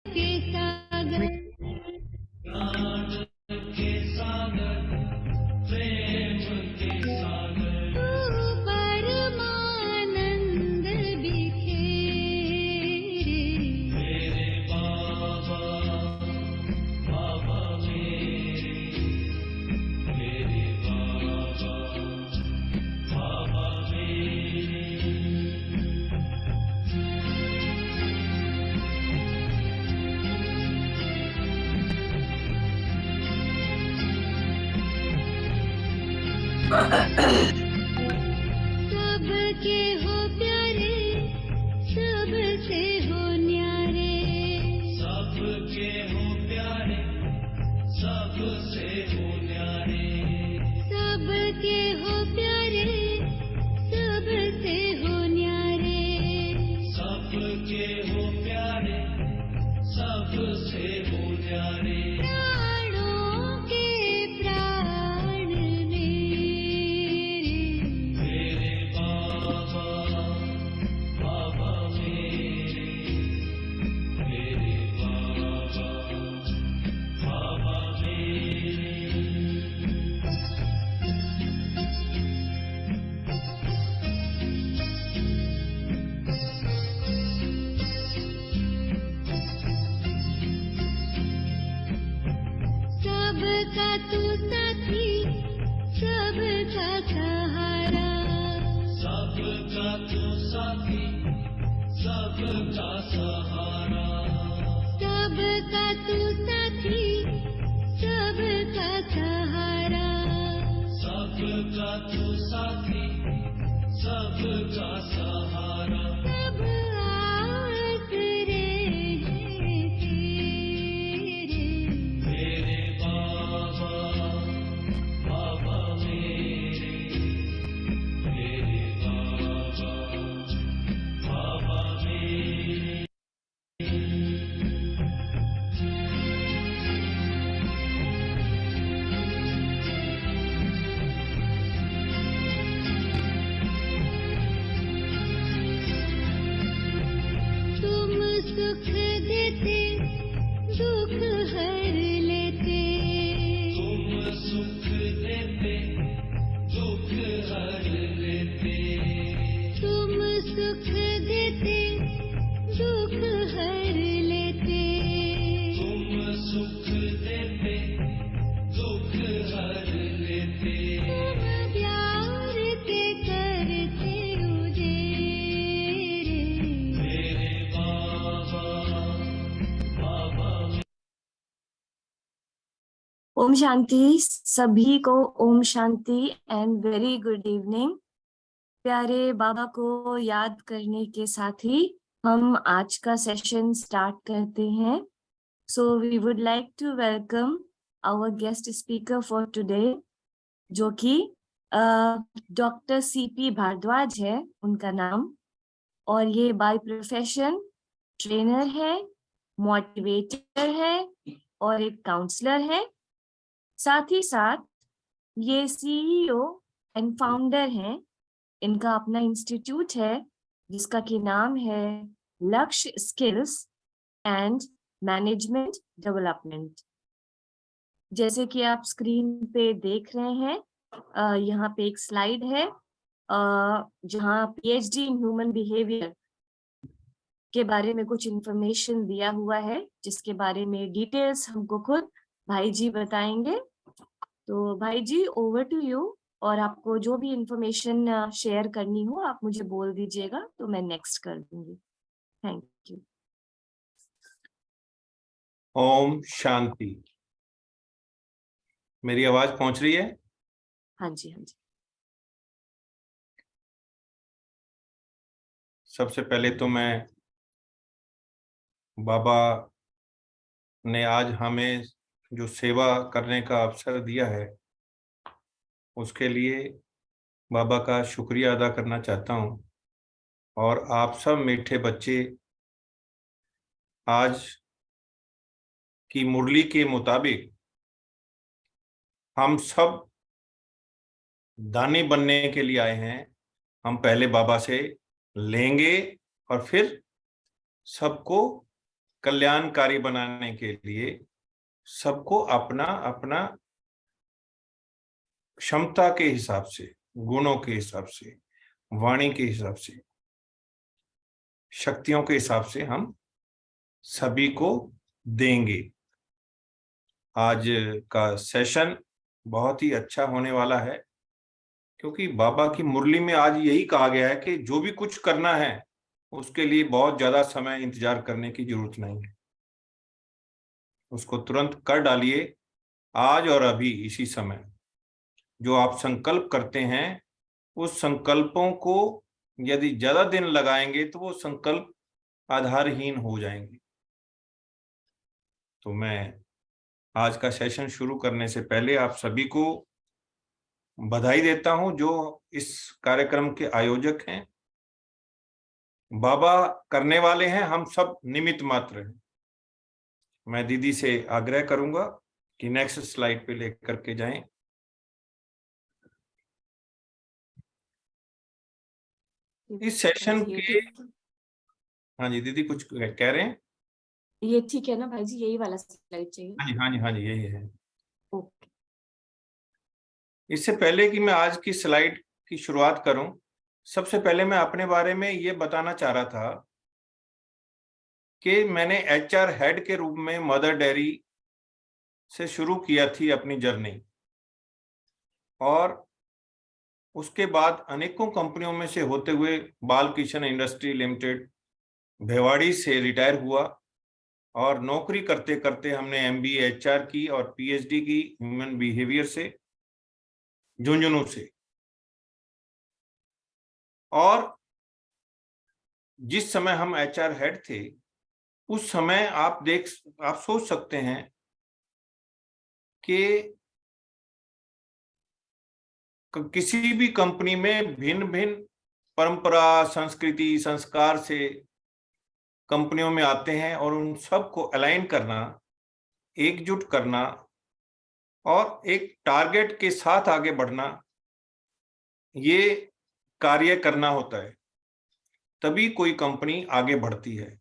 के सागर तू परमानंद बिखेरे। सबके हो प्यारे, सबसे हो न्यारे। सबके हो प्यारे, सबसे हो न्यारे। सबके हो प्यारे, सबसे हो न्यारे। सबके हो प्यारे, सबसे हो न्यारे। प्राणों के प्राण मेरे बाबा, बाबा मेरे बाबा, बाबा मेरे। सबका तू साथी, सबका सहारा। सबका तू साथी, सबका सहारा। सबका तू साथी, सबका सहारा। सबका तू साथी, सबका सहारा। सब आसरे हैं तेरे बाबा, बाबा मेरे बाबा, बाबा मेरे। तुम सुख देते, दुख हर लेते। तुम सुख देते, दुख हर लेते। तुम सुख देते, दुख हर लेते। तुम सुख देते, दुख हर लेते। तुम प्यार के करते उजेरे। मेरे बाबा, बाबा। ओम शांति। सभी को Om Shanti and very good evening. प्यारे बाबा को याद करने के साथ ही हम आज का सेशन स्टार्ट करते हैं। So we would like to welcome our guest speaker for today, जो कि डॉक्टर सीपी भारद्वाज है उनका नाम, और ये बाय प्रोफेशन ट्रेनर है, मोटिवेटर है और एक काउंसलर है। साथ ही साथ ये सीईओ एंड फाउंडर हैं। इनका अपना इंस्टीट्यूट है जिसका की नाम है लक्ष्य स्किल्स एंड मैनेजमेंट डेवलपमेंट। जैसे कि आप स्क्रीन पे देख रहे हैं, यहाँ पे एक स्लाइड है जहाँ पीएचडी इन ह्यूमन बिहेवियर के बारे में कुछ इंफॉर्मेशन दिया हुआ है, जिसके बारे में डिटेल्स हमको खुद भाई जी बताएंगे। तो भाई जी, ओवर टू यू। और आपको जो भी इंफॉर्मेशन शेयर करनी हो आप मुझे बोल दीजिएगा तो मैं नेक्स्ट कर दूंगी। Thank you. ओम शांति। मेरी आवाज पहुंच रही है? हाँ जी, हाँ जी। सबसे पहले तो मैं बाबा ने आज हमें जो सेवा करने का अवसर दिया है उसके लिए बाबा का शुक्रिया अदा करना चाहता हूं। और आप सब मीठे बच्चे आज की मुरली के मुताबिक हम सब दानी बनने के लिए आए हैं। हम पहले बाबा से लेंगे और फिर सबको कल्याणकारी बनाने के लिए सबको अपना अपना क्षमता के हिसाब से, गुणों के हिसाब से, वाणी के हिसाब से, शक्तियों के हिसाब से हम सभी को देंगे। आज का सेशन बहुत ही अच्छा होने वाला है, क्योंकि बाबा की मुरली में आज यही कहा गया है कि जो भी कुछ करना है उसके लिए बहुत ज्यादा समय इंतजार करने की जरूरत नहीं है, उसको तुरंत कर डालिए आज और अभी इसी समय। जो आप संकल्प करते हैं उस संकल्पों को यदि ज्यादा दिन लगाएंगे तो वो संकल्प आधारहीन हो जाएंगे। तो मैं आज का सेशन शुरू करने से पहले आप सभी को बधाई देता हूं जो इस कार्यक्रम के आयोजक हैं। बाबा करने वाले हैं, हम सब निमित्त मात्र हैं। मैं दीदी से आग्रह करूंगा कि नेक्स्ट स्लाइड पे लेकर के जाएं। इस सेशन के, हाँ जी दीदी कुछ कह रहे हैं? ये ठीक है ना भाई जी, यही वाला स्लाइड चाहिए? हाँ जी हाँ जी हाँ जी, यही है। ओके। इससे पहले कि मैं आज की स्लाइड की शुरुआत करूं, सबसे पहले मैं अपने बारे में ये बताना चाह रहा था कि मैंने एचआर हेड के रूप में मदर डेयरी से शुरू किया थी अपनी जर्नी, और उसके बाद अनेकों कंपनियों में से होते हुए बालकिशन इंडस्ट्री लिमिटेड भिवाड़ी से रिटायर हुआ, और नौकरी करते करते हमने एमबीए एचआर की और पीएचडी की ह्यूमन बिहेवियर से, झुंझुनू से। और जिस समय हम एचआर हेड थे उस समय आप सोच सकते हैं कि किसी भी कंपनी में भिन्न भिन्न परंपरा, संस्कृति, संस्कार से कंपनियों में आते हैं, और उन सबको अलाइन करना, एकजुट करना और एक टारगेट के साथ आगे बढ़ना, ये कार्य करना होता है, तभी कोई कंपनी आगे बढ़ती है।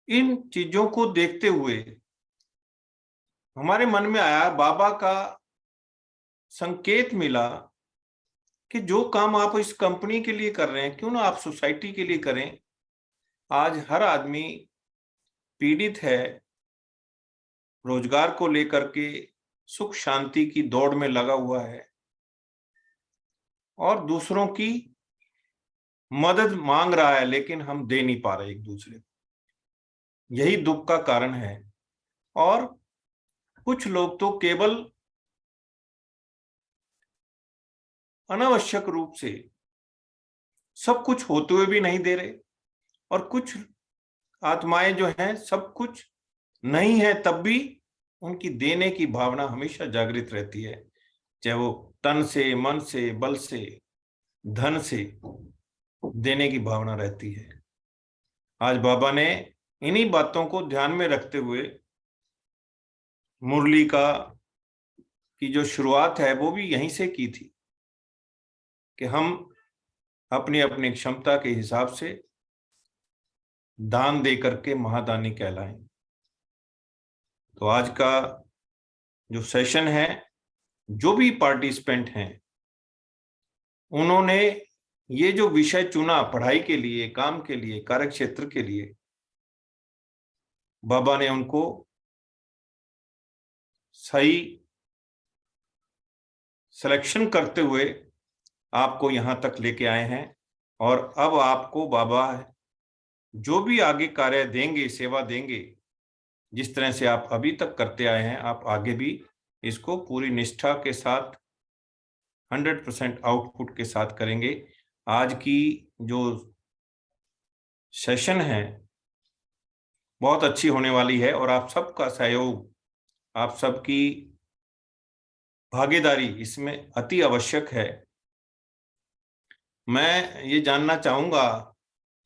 इन चीजों को देखते हुए हमारे मन में आया, बाबा का संकेत मिला कि जो काम आप इस कंपनी के लिए कर रहे हैं क्यों ना आप सोसाइटी के लिए करें। आज हर आदमी पीड़ित है, रोजगार को लेकर के सुख शांति की दौड़ में लगा हुआ है और दूसरों की मदद मांग रहा है, लेकिन हम दे नहीं पा रहे एक दूसरे को। यही दुख का कारण है। और कुछ लोग तो केवल अनावश्यक रूप से सब कुछ होते हुए भी नहीं दे रहे, और कुछ आत्माएं जो हैं सब कुछ नहीं है तब भी उनकी देने की भावना हमेशा जागृत रहती है, चाहे वो तन से, मन से, बल से, धन से देने की भावना रहती है। आज बाबा ने इन्हीं बातों को ध्यान में रखते हुए मुरली की जो शुरुआत है वो भी यहीं से की थी कि हम अपनी अपनी क्षमता के हिसाब से दान दे करके महादानी कहलाएं। तो आज का जो सेशन है, जो भी पार्टिसिपेंट हैं उन्होंने ये जो विषय चुना पढ़ाई के लिए, काम के लिए, कार्यक्षेत्र के लिए, बाबा ने उनको सही सिलेक्शन करते हुए आपको यहां तक लेके आए हैं। और अब आपको बाबा जो भी आगे कार्य देंगे, सेवा देंगे, जिस तरह से आप अभी तक करते आए हैं, आप आगे भी इसको पूरी निष्ठा के साथ 100% आउटपुट के साथ करेंगे। आज की जो सेशन है बहुत अच्छी होने वाली है, और आप सबका सहयोग, आप सबकी भागीदारी इसमें अति आवश्यक है। मैं ये जानना चाहूंगा,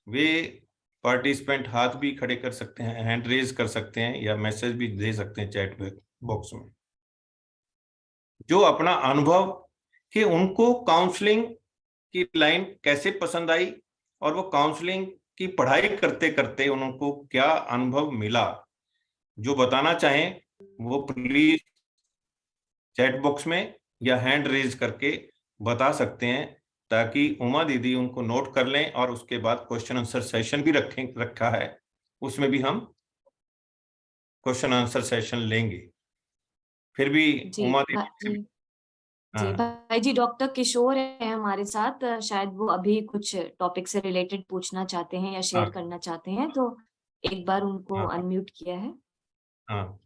वे पार्टिसिपेंट हाथ भी खड़े कर सकते हैं, हैंड रेज कर सकते हैं, या मैसेज भी दे सकते हैं चैट बॉक्स में, जो अपना अनुभव कि उनको काउंसलिंग की लाइन कैसे पसंद आई और वो काउंसलिंग कि पढ़ाई करते करते उनको क्या अनुभव मिला। जो बताना चाहें वो प्लीज चैट बॉक्स में या हैंड रेज करके बता सकते हैं, ताकि उमा दीदी उनको नोट कर लें, और उसके बाद क्वेश्चन आंसर सेशन भी रखा है, उसमें भी हम क्वेश्चन आंसर सेशन लेंगे। फिर भी जी उमा दीदी से जी हाँ भाई जी, डॉक्टर किशोर है हमारे साथ। शायद वो अभी कुछ टॉपिक से रिलेटेड पूछना चाहते हैं या शेयर हाँ करना चाहते हैं, तो एक बार उनको हाँ अनम्यूट किया है। हाँ,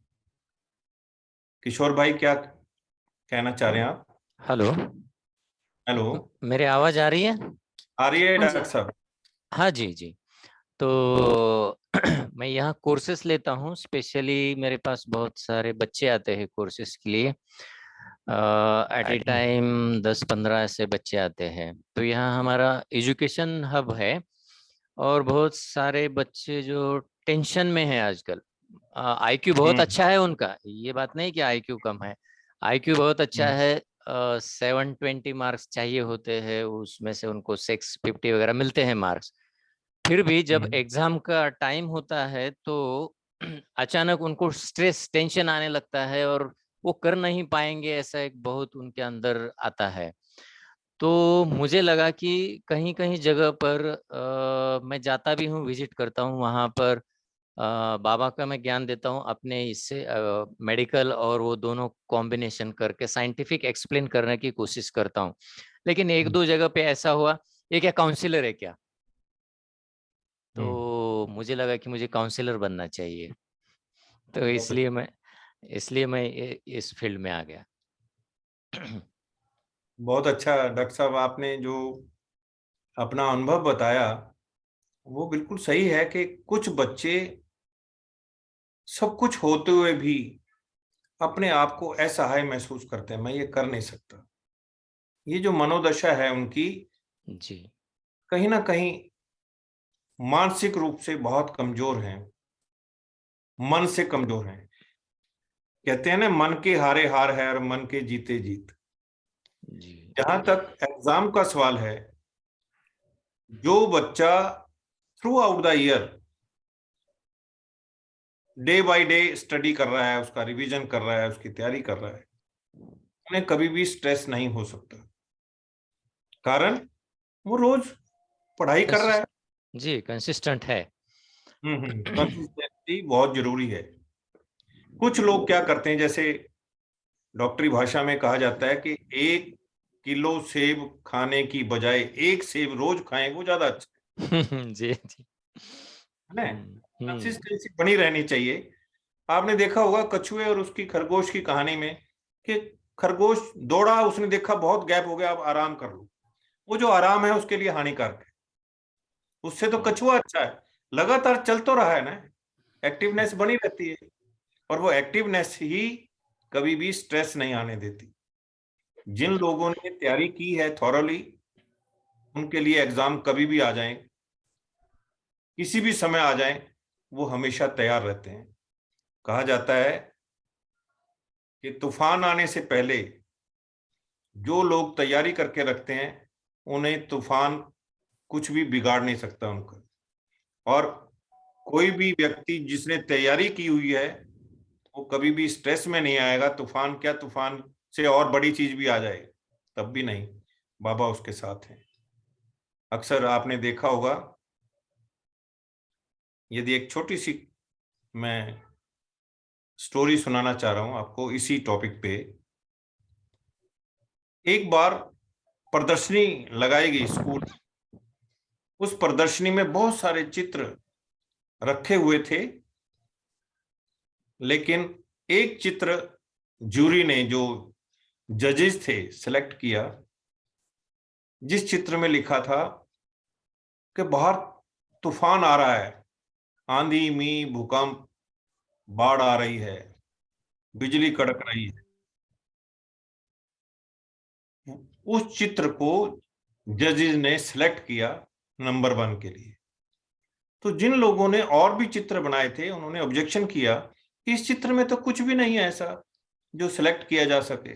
किशोर भाई क्या कहना चाह रहे हैं आप? हेलो, हेलो, मेरी आवाज आ रही है? आ रही है हाँ जी। डॉक्टर साहब? हाँ जी जी। तो मैं यहाँ कोर्सेस लेता हूँ। स्पेशली मेरे पास बहुत सारे बच्चे आते हैं कोर्सेस के लिए। एट ए टाइम 10-15 ऐसे बच्चे आते हैं। तो यहाँ हमारा एजुकेशन हब है, और बहुत सारे बच्चे जो टेंशन में हैं आजकल। आईक्यू बहुत अच्छा है उनका, ये बात नहीं कि आईक्यू कम है। आईक्यू बहुत अच्छा है। 720 मार्क्स चाहिए होते हैं, उसमें से उनको 650 वगैरह मिलते हैं मार्क्स। फिर भी जब एग्जाम का टाइम होता है तो अचानक उनको स्ट्रेस, टेंशन आने लगता है, और वो कर नहीं पाएंगे, ऐसा एक बहुत उनके अंदर आता है। तो मुझे लगा कि कहीं कहीं जगह पर मैं जाता भी हूँ, विजिट करता हूँ वहाँ पर। बाबा का मैं ज्ञान देता हूँ अपने, इससे मेडिकल और वो दोनों कॉम्बिनेशन करके साइंटिफिक एक्सप्लेन करने की कोशिश करता हूँ। लेकिन एक दो जगह पे ऐसा हुआ, ये क्या काउंसिलर है क्या? तो मुझे लगा कि मुझे काउंसिलर बनना चाहिए, तो इसलिए मैं इस फील्ड में आ गया। बहुत अच्छा डॉक्टर साहब, आपने जो अपना अनुभव बताया वो बिल्कुल सही है कि कुछ बच्चे सब कुछ होते हुए भी अपने आप को असहाय महसूस करते हैं, मैं ये कर नहीं सकता। ये जो मनोदशा है उनकी, जी कहीं ना कहीं मानसिक रूप से बहुत कमजोर हैं, मन से कमजोर हैं। कहते हैं ना, मन के हारे हार है और मन के जीते जीत। जी जहां तक एग्जाम का सवाल है, जो बच्चा through out the year day by day study कर रहा है, उसका रिवीजन कर रहा है, उसकी तैयारी कर रहा है, उन्हें कभी भी स्ट्रेस नहीं हो सकता। कारण वो रोज पढ़ाई कर रहा है। जी कंसिस्टेंट है। कंसिस्टेंसी बहुत जरूरी है। कुछ लोग क्या करते हैं, जैसे डॉक्टरी भाषा में कहा जाता है कि 1 किलो सेब खाने की बजाय 1 सेब रोज खाएं, वो ज्यादा अच्छा जी जी। है ना। कंसिस्टेंसी बनी रहनी चाहिए। आपने देखा होगा कछुए और उसकी खरगोश की कहानी में कि खरगोश दौड़ा, उसने देखा बहुत गैप हो गया, अब आराम कर लो। वो जो आराम है उसके लिए हानिकारक है। उससे तो कछुआ अच्छा है, लगातार चल तो रहा है ना, एक्टिवनेस बनी रहती है, और वो एक्टिवनेस ही कभी भी स्ट्रेस नहीं आने देती। जिन लोगों ने तैयारी की है थॉरली, उनके लिए एग्जाम कभी भी आ जाए, किसी भी समय आ जाए, वो हमेशा तैयार रहते हैं। कहा जाता है कि तूफान आने से पहले जो लोग तैयारी करके रखते हैं, उन्हें तूफान कुछ भी बिगाड़ नहीं सकता उनका। और कोई भी व्यक्ति जिसने तैयारी की हुई है, वो कभी भी स्ट्रेस में नहीं आएगा। तूफान क्या, तूफान से और बड़ी चीज भी आ जाए तब भी नहीं, बाबा उसके साथ हैं। अक्सर आपने देखा होगा, यदि एक छोटी सी मैं स्टोरी सुनाना चाह रहा हूं आपको इसी टॉपिक पे। एक बार प्रदर्शनी लगाई गई स्कूल। उस प्रदर्शनी में बहुत सारे चित्र रखे हुए थे, लेकिन एक चित्र जूरी ने, जो जजेस थे, सिलेक्ट किया, जिस चित्र में लिखा था कि बाहर तूफान आ रहा है, आंधी मी भूकंप, बाढ़ आ रही है, बिजली कड़क रही है। उस चित्र को जजेस ने सिलेक्ट किया नंबर 1 के लिए। तो जिन लोगों ने और भी चित्र बनाए थे, उन्होंने ऑब्जेक्शन किया कि इस चित्र में तो कुछ भी नहीं है ऐसा जो सिलेक्ट किया जा सके।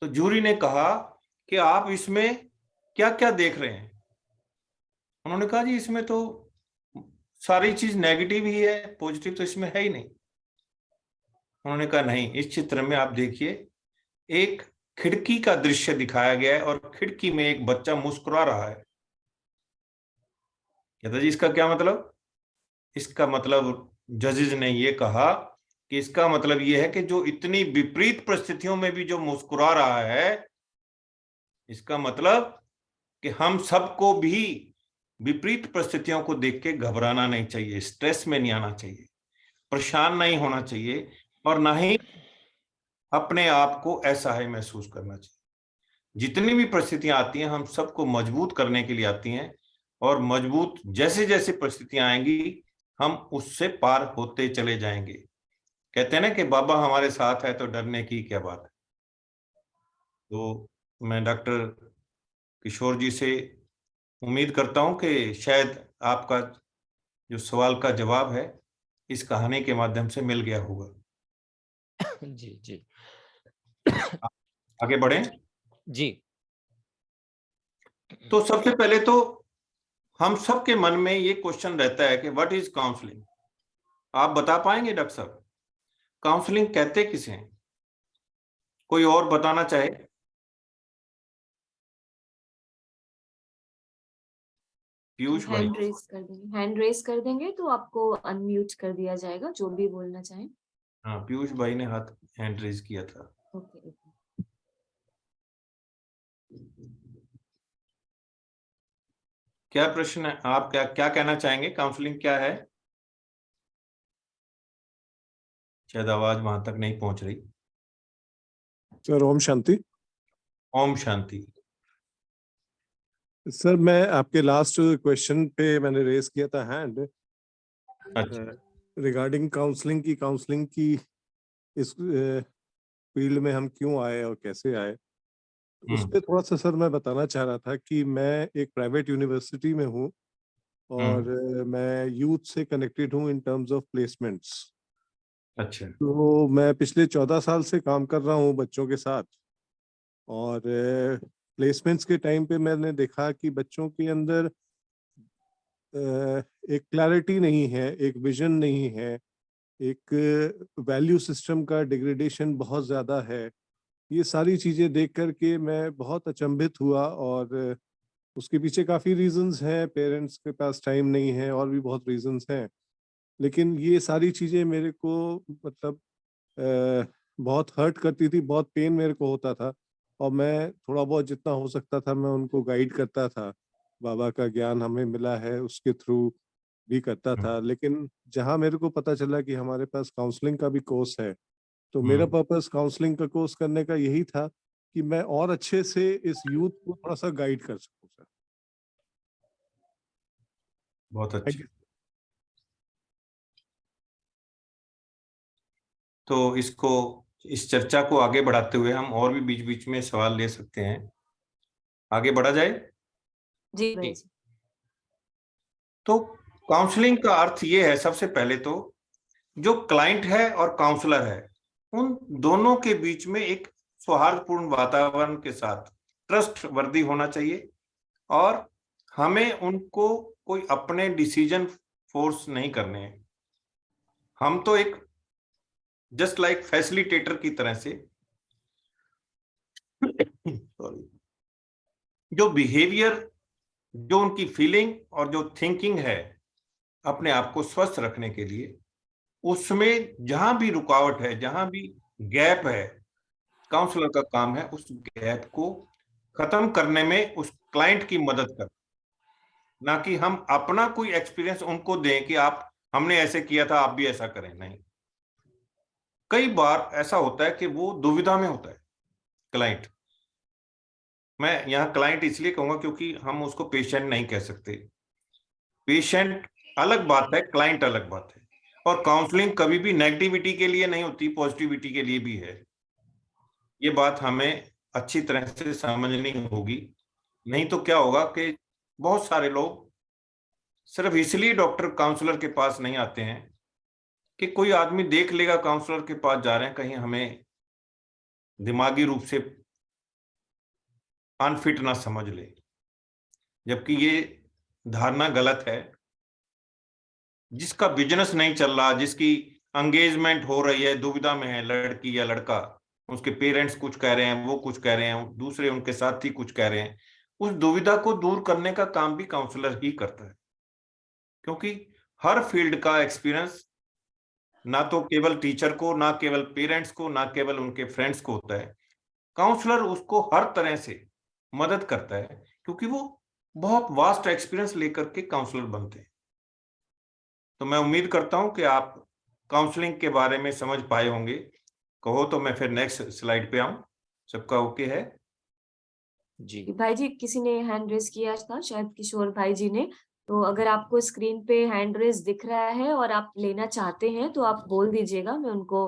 तो जूरी ने कहा कि आप इसमें क्या क्या देख रहे हैं। उन्होंने कहा जी इसमें तो सारी चीज नेगेटिव ही है, पॉजिटिव तो इसमें है ही नहीं। उन्होंने कहा नहीं, इस चित्र में आप देखिए एक खिड़की का दृश्य दिखाया गया है और खिड़की में एक बच्चा मुस्कुरा रहा है। कहता जी इसका क्या मतलब? इसका मतलब जजेस ने ये कहा कि इसका मतलब ये है कि जो इतनी विपरीत परिस्थितियों में भी जो मुस्कुरा रहा है, इसका मतलब कि हम सबको भी विपरीत परिस्थितियों को देख के घबराना नहीं चाहिए, स्ट्रेस में नहीं आना चाहिए, परेशान नहीं होना चाहिए, और ना ही अपने आप को असहाय महसूस करना चाहिए। जितनी भी परिस्थितियां आती हैं हम सबको मजबूत करने के लिए आती हैं, और मजबूत जैसे जैसे परिस्थितियां आएंगी हम उससे पार होते चले जाएंगे। कहते हैं ना कि बाबा हमारे साथ है तो डरने की क्या बात है। तो मैं डॉक्टर किशोर जी से उम्मीद करता हूं कि शायद आपका जो सवाल का जवाब है इस कहानी के माध्यम से मिल गया होगा। जी जी आगे बढ़ें। जी। तो सबसे पहले तो हम सबके मन में ये क्वेश्चन रहता है कि व्हाट इज काउंसलिंग। आप बता पाएंगे डॉक्टर साहब काउंसलिंग कहते किसे हैं? कोई और बताना चाहे? पीयूष भाई। हैंड रेस कर देंगे तो आपको अनम्यूट कर दिया जाएगा, जो भी बोलना चाहें। हाँ, पीयूष भाई ने हाथ हैंड रेज किया था। ओके। क्या प्रश्न है? आप क्या क्या कहना चाहेंगे? काउंसलिंग क्या है? शायद आवाज वहां तक नहीं पहुंच रही। सर ओम शांति। ओम शांति। सर मैं आपके लास्ट क्वेश्चन पे मैंने रेस किया था हैंड अच्छा। रिगार्डिंग काउंसलिंग की इस फील्ड में हम क्यों आए और कैसे आए, उस पे थोड़ा सा सर मैं बताना चाह रहा था कि मैं एक प्राइवेट यूनिवर्सिटी में हूँ और मैं यूथ से कनेक्टेड हूँ इन टर्म्स ऑफ प्लेसमेंट्स। अच्छा। तो मैं पिछले 14 साल से काम कर रहा हूँ बच्चों के साथ, और प्लेसमेंट्स के टाइम पे मैंने देखा कि बच्चों के अंदर एक क्लैरिटी नहीं है, एक विजन नहीं है, एक वैल्यू सिस्टम का डिग्रेडेशन बहुत ज़्यादा है। ये सारी चीज़ें देख करके मैं बहुत अचंभित हुआ, और उसके पीछे काफ़ी रीजंस हैं, पेरेंट्स के पास टाइम नहीं है और भी बहुत रीजंस हैं, लेकिन ये सारी चीज़ें मेरे को मतलब बहुत हर्ट करती थी, बहुत पेन मेरे को होता था, और मैं थोड़ा बहुत जितना हो सकता था मैं उनको गाइड करता था। बाबा का ज्ञान हमें मिला है उसके थ्रू भी करता था, लेकिन जहाँ मेरे को पता चला कि हमारे पास काउंसलिंग का भी कोर्स है, तो मेरा पर्पस काउंसलिंग का कोर्स करने का यही था कि मैं और अच्छे से इस यूथ को थोड़ा सा गाइड कर सकूं सर। बहुत थैंक अच्छा। यू। तो इस चर्चा को आगे बढ़ाते हुए हम और भी बीच बीच में सवाल ले सकते हैं। आगे बढ़ा जाए। जी भाई जी। तो काउंसलिंग का अर्थ ये है, सबसे पहले तो जो क्लाइंट है और काउंसलर है उन दोनों के बीच में एक सौहार्दपूर्ण वातावरण के साथ ट्रस्ट वर्दी होना चाहिए, और हमें उनको कोई अपने डिसीजन फोर्स नहीं करने हैं। हम तो एक जस्ट लाइक फैसिलिटेटर की तरह से सॉरी, जो बिहेवियर, जो उनकी फीलिंग और जो थिंकिंग है अपने आप को स्वस्थ रखने के लिए, उसमें जहां भी रुकावट है, जहां भी गैप है, काउंसलर का काम है उस गैप को खत्म करने में उस क्लाइंट की मदद कर, ना कि हम अपना कोई एक्सपीरियंस उनको दें कि आप हमने ऐसे किया था आप भी ऐसा करें। नहीं, कई बार ऐसा होता है कि वो दुविधा में होता है क्लाइंट। मैं यहाँ क्लाइंट इसलिए कहूंगा क्योंकि हम उसको पेशेंट नहीं कह सकते। पेशेंट अलग बात है, क्लाइंट अलग बात है। और काउंसलिंग कभी भी नेगेटिविटी के लिए नहीं होती, पॉजिटिविटी के लिए भी है। ये बात हमें अच्छी तरह से समझनी होगी, नहीं तो क्या होगा कि बहुत सारे लोग सिर्फ इसलिए डॉक्टर काउंसलर के पास नहीं आते हैं कि कोई आदमी देख लेगा काउंसलर के पास जा रहे हैं, कहीं हमें दिमागी रूप से अनफिट ना समझ ले। जबकि ये धारणा गलत है। जिसका बिजनेस नहीं चल रहा, जिसकी एंगेजमेंट हो रही है, दुविधा में है लड़की या लड़का, उसके पेरेंट्स कुछ कह रहे हैं, वो कुछ कह रहे हैं, दूसरे उनके साथी कुछ कह रहे हैं, उस दुविधा को दूर करने का काम भी काउंसलर ही करता है। क्योंकि हर फील्ड का एक्सपीरियंस ना तो केवल टीचर को, ना केवल पेरेंट्स को, ना केवल उनके फ्रेंड्स को होता है। काउंसलर उसको हर तरह से मदद करता है, क्योंकि वो बहुत वास्ट एक्सपीरियंस लेकर के काउंसलर बनते हैं। तो मैं उम्मीद करता हूं कि आप काउंसलिंग के बारे में समझ पाए होंगे। कहो तो मैं फिर नेक्स्ट स्लाइड पे आऊं। सबका ओके है? जी भाई जी, किसी ने हैंड रेज किया था, शायद किशोर भाई जी ने। तो अगर आपको स्क्रीन पे हैंड रेज दिख रहा है और आप लेना चाहते हैं तो आप बोल दीजिएगा, मैं उनको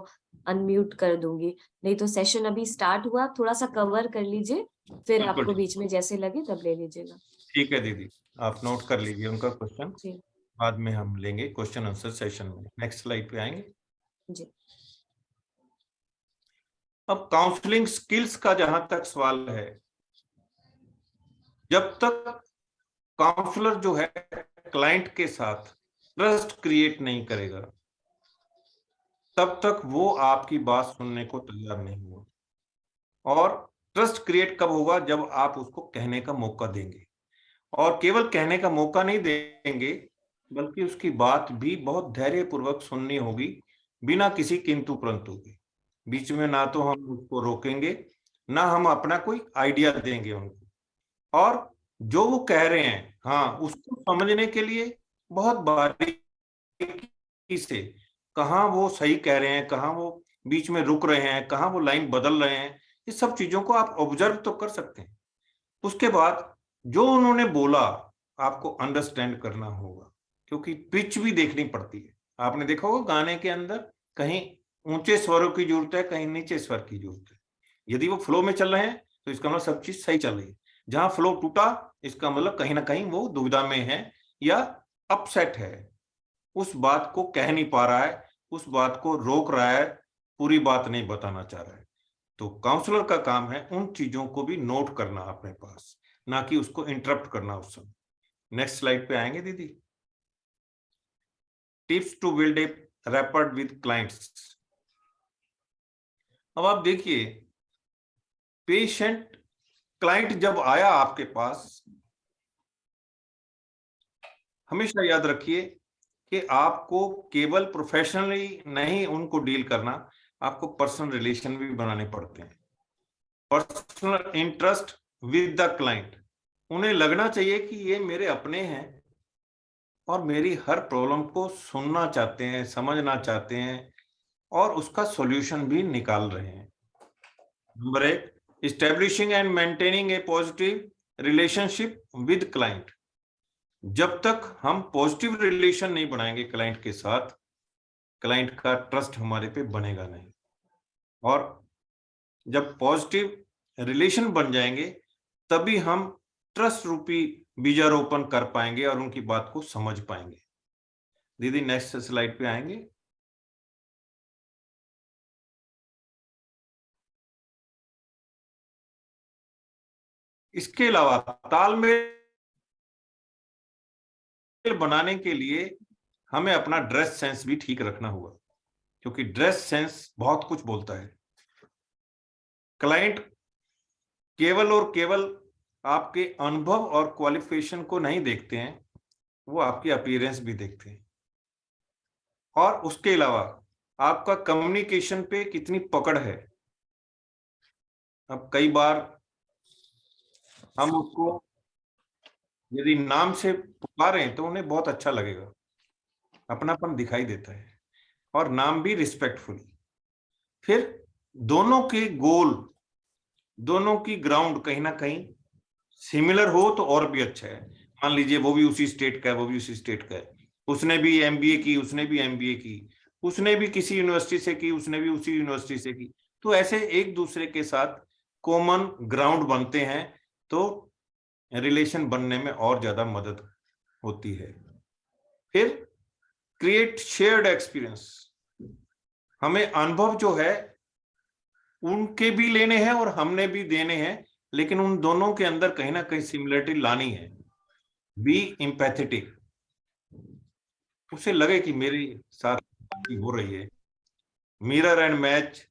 अनम्यूट कर दूंगी। नहीं तो सेशन अभी स्टार्ट हुआ, थोड़ा सा कवर कर लीजिए, फिर बिल्कुल आपको ठीक। बीच में जैसे लगे तब ले लीजिएगा। ठीक है दीदी, आप नोट कर लीजिए उनका क्वेश्चन, जी बाद में हम लेंगे क्वेश्चन आंसर सेशन में। नेक्स्ट स्लाइड पे आएंगे। जी। अब काउंसलिंग स्किल्स का जहां तक सवाल है, जब तक काउंसलर जो है क्लाइंट के साथ ट्रस्ट क्रिएट नहीं करेगा, तब तक वो आपकी बात सुनने को तैयार नहीं हुआ। और ट्रस्ट क्रिएट कब होगा? जब आप उसको कहने का मौका देंगे, और केवल कहने का मौका नहीं देंगे, बल्कि उसकी बात भी बहुत धैर्यपूर्वक सुननी होगी, बिना किसी किंतु परंतु के। बीच में ना तो हम उसको रोकेंगे, ना हम अपना कोई आइडिया देंगे उनको। और जो वो कह रहे हैं, हाँ, उसको समझने के लिए बहुत बारीकी से, कहाँ वो सही कह रहे हैं, कहाँ वो बीच में रुक रहे हैं, कहाँ वो लाइन बदल रहे हैं, इस सब चीजों को आप ऑब्जर्व तो कर सकते हैं। उसके बाद जो उन्होंने बोला आपको अंडरस्टैंड करना होगा, क्योंकि पिच भी देखनी पड़ती है। आपने देखा होगा गाने के अंदर कहीं ऊंचे स्वरों की जरूरत है, कहीं नीचे स्वर की जरूरत है। यदि वो फ्लो में चल रहे हैं तो इसका मतलब सब चीज सही चल रही है। जहां फ्लो टूटा, इसका मतलब कहीं ना कहीं वो दुविधा में है या अपसेट है, उस बात को कह नहीं पा रहा है, उस बात को रोक रहा है, पूरी बात नहीं बताना चाह रहा है। तो काउंसलर का काम है उन चीजों को भी नोट करना अपने पास, ना कि उसको इंटरप्ट करना उस समय। नेक्स्ट स्लाइड पे आएंगे दीदी। Tips to build a rapport with clients. अब आप देखिए, पेशेंट क्लाइंट जब आया आपके पास, हमेशा याद रखिए कि आपको केवल प्रोफेशनली नहीं उनको डील करना, आपको पर्सनल रिलेशन भी बनाने पड़ते हैं। Personal interest with the client, उन्हें लगना चाहिए कि ये मेरे अपने हैं और मेरी हर प्रॉब्लम को सुनना चाहते हैं, समझना चाहते हैं और उसका सॉल्यूशन भी निकाल रहे हैं। Number 1, establishing and maintaining A positive relationship with client. जब तक हम पॉजिटिव रिलेशन नहीं बनाएंगे क्लाइंट के साथ, क्लाइंट का ट्रस्ट हमारे पे बनेगा नहीं। और जब पॉजिटिव रिलेशन बन जाएंगे, तभी हम ट्रस्ट रूपी बीजारोपण कर पाएंगे और उनकी बात को समझ पाएंगे। दीदी नेक्स्ट स्लाइड पे आएंगे। इसके अलावा तालमेल बनाने के लिए हमें अपना ड्रेस सेंस भी ठीक रखना होगा, क्योंकि ड्रेस सेंस बहुत कुछ बोलता है। क्लाइंट केवल और केवल आपके अनुभव और क्वालिफिकेशन को नहीं देखते हैं, वो आपकी अपीयरेंस भी देखते हैं। और उसके अलावा आपका कम्युनिकेशन पे कितनी पकड़ है। अब कई बार हम उसको यदि नाम से पुकारें तो उन्हें बहुत अच्छा लगेगा, अपनापन दिखाई देता है, और नाम भी रिस्पेक्टफुली। फिर दोनों के गोल, दोनों की ग्राउंड कहीं ना कहीं सिमिलर हो तो और भी अच्छा है। मान लीजिए वो भी उसी स्टेट का है, वो भी उसी स्टेट का है, उसने भी एमबीए की, उसने भी एमबीए की, उसने भी किसी यूनिवर्सिटी से की, उसने भी उसी यूनिवर्सिटी से की, तो ऐसे एक दूसरे के साथ कॉमन ग्राउंड बनते हैं, तो रिलेशन बनने में और ज्यादा मदद होती है। फिर क्रिएट शेयर्ड एक्सपीरियंस। हमें अनुभव जो है उनके भी लेने हैं और हमने भी देने हैं, लेकिन उन दोनों के अंदर कहीं ना कहीं सिमिलरिटी लानी है। बी एम्पैथेटिक, उसे लगे कि मेरे साथ हो रही है। Mirror and match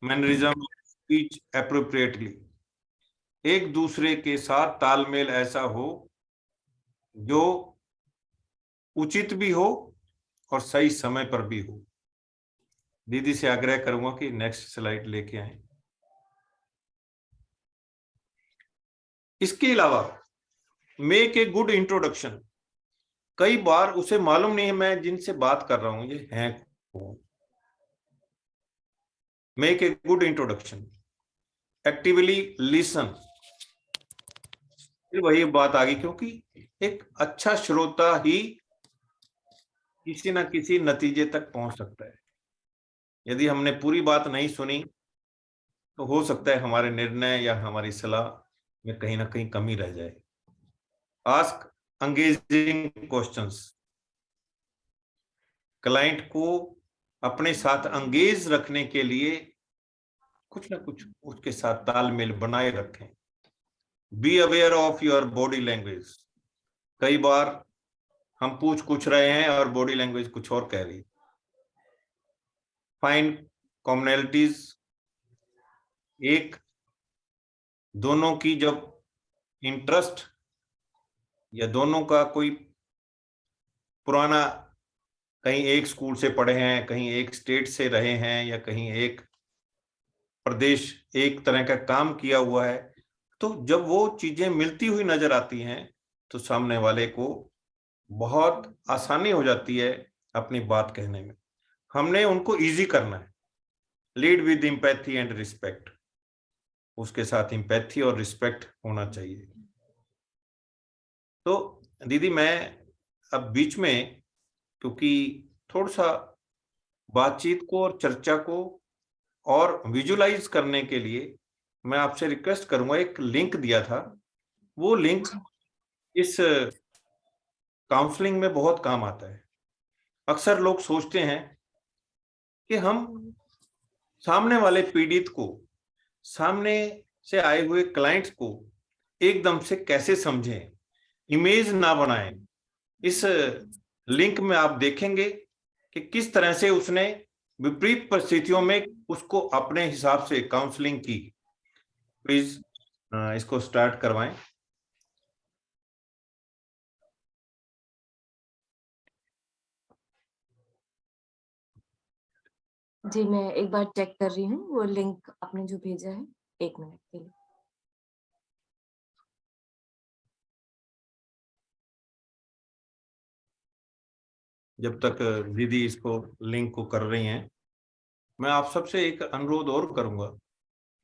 mannerism, speech appropriately, एक दूसरे के साथ तालमेल ऐसा हो जो उचित भी हो और सही समय पर भी हो। दीदी से आग्रह करूंगा कि नेक्स्ट स्लाइड लेके आए। इसके अलावा मेक ए गुड इंट्रोडक्शन, कई बार उसे मालूम नहीं है मैं जिनसे बात कर रहा हूं ये हैं कौन। Make a good introduction, actively listen, फिर वही बात आ गई, क्योंकि एक अच्छा श्रोता ही किसी ना किसी नतीजे तक पहुंच सकता है। यदि हमने पूरी बात नहीं सुनी तो हो सकता है हमारे निर्णय या हमारी सलाह में कहीं ना कहीं कमी रह जाए। आस्क एंगेजिंग क्वेश्चंस, क्लाइंट को अपने साथ एंगेज रखने के लिए कुछ ना कुछ उसके साथ तालमेल बनाए रखें। Be aware of your body language, कई बार हम पूछ कुछ रहे हैं और बॉडी लैंग्वेज कुछ और कह रही है। फाइंड कॉमनैलिटीज, एक दोनों की जब इंटरेस्ट या दोनों का कोई पुराना, कहीं एक स्कूल से पढ़े हैं, कहीं एक स्टेट से रहे हैं, या कहीं एक प्रदेश एक तरह का काम किया हुआ है, तो जब वो चीजें मिलती हुई नजर आती हैं तो सामने वाले को बहुत आसानी हो जाती है अपनी बात कहने में। हमने उनको इजी करना है। Lead with empathy and respect, उसके साथ एम्पैथी और रिस्पेक्ट होना चाहिए। तो दीदी मैं अब बीच में, क्योंकि थोड़ा सा बातचीत को और चर्चा को और विजुलाइज करने के लिए मैं आपसे रिक्वेस्ट करूंगा, एक लिंक दिया था, वो लिंक इस काउंसलिंग में बहुत काम आता है। अक्सर लोग सोचते हैं कि हम सामने वाले पीड़ित को, सामने से आए हुए क्लाइंट्स को एकदम से कैसे समझें, इमेज ना बनाएं। इस लिंक में आप देखेंगे कि किस तरह से उसने विपरीत परिस्थितियों में उसको अपने हिसाब से काउंसलिंग की। प्लीज इसको स्टार्ट करवाएं। जी मैं एक बार चेक कर रही हूँ वो लिंक आपने जो भेजा है, 1 मिनट के लिए। जब तक दीदी इसको लिंक को कर रही हैं, मैं आप सबसे एक अनुरोध और करूंगा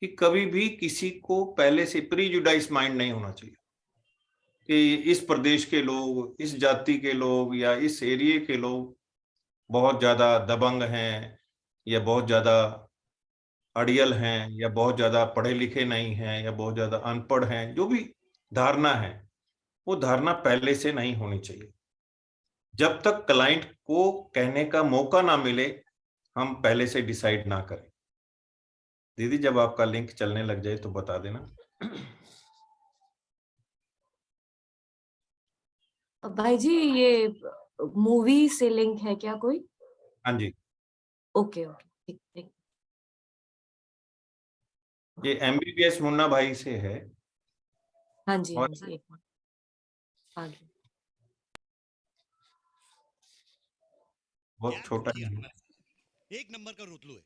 कि कभी भी किसी को पहले से प्रीजुडाइज माइंड नहीं होना चाहिए कि इस प्रदेश के लोग, इस जाति के लोग या इस एरिया के लोग बहुत ज्यादा दबंग हैं, या बहुत ज्यादा अड़ियल हैं, या बहुत ज्यादा पढ़े लिखे नहीं हैं, या बहुत ज्यादा अनपढ़ हैं। जो भी धारणा है वो धारणा पहले से नहीं होनी चाहिए। जब तक क्लाइंट को कहने का मौका ना मिले हम पहले से डिसाइड ना करें। दीदी जब आपका लिंक चलने लग जाए तो बता देना। भाई जी ये मूवी से लिंक है क्या कोई? हाँ जी, ओके ओके ठीक ठीक। ये MBBS मुन्ना भाई से है। हाँ जी और एक मिनट आगे। बहुत छोटा किया है। हमारे एक नंबर का रोतलू है,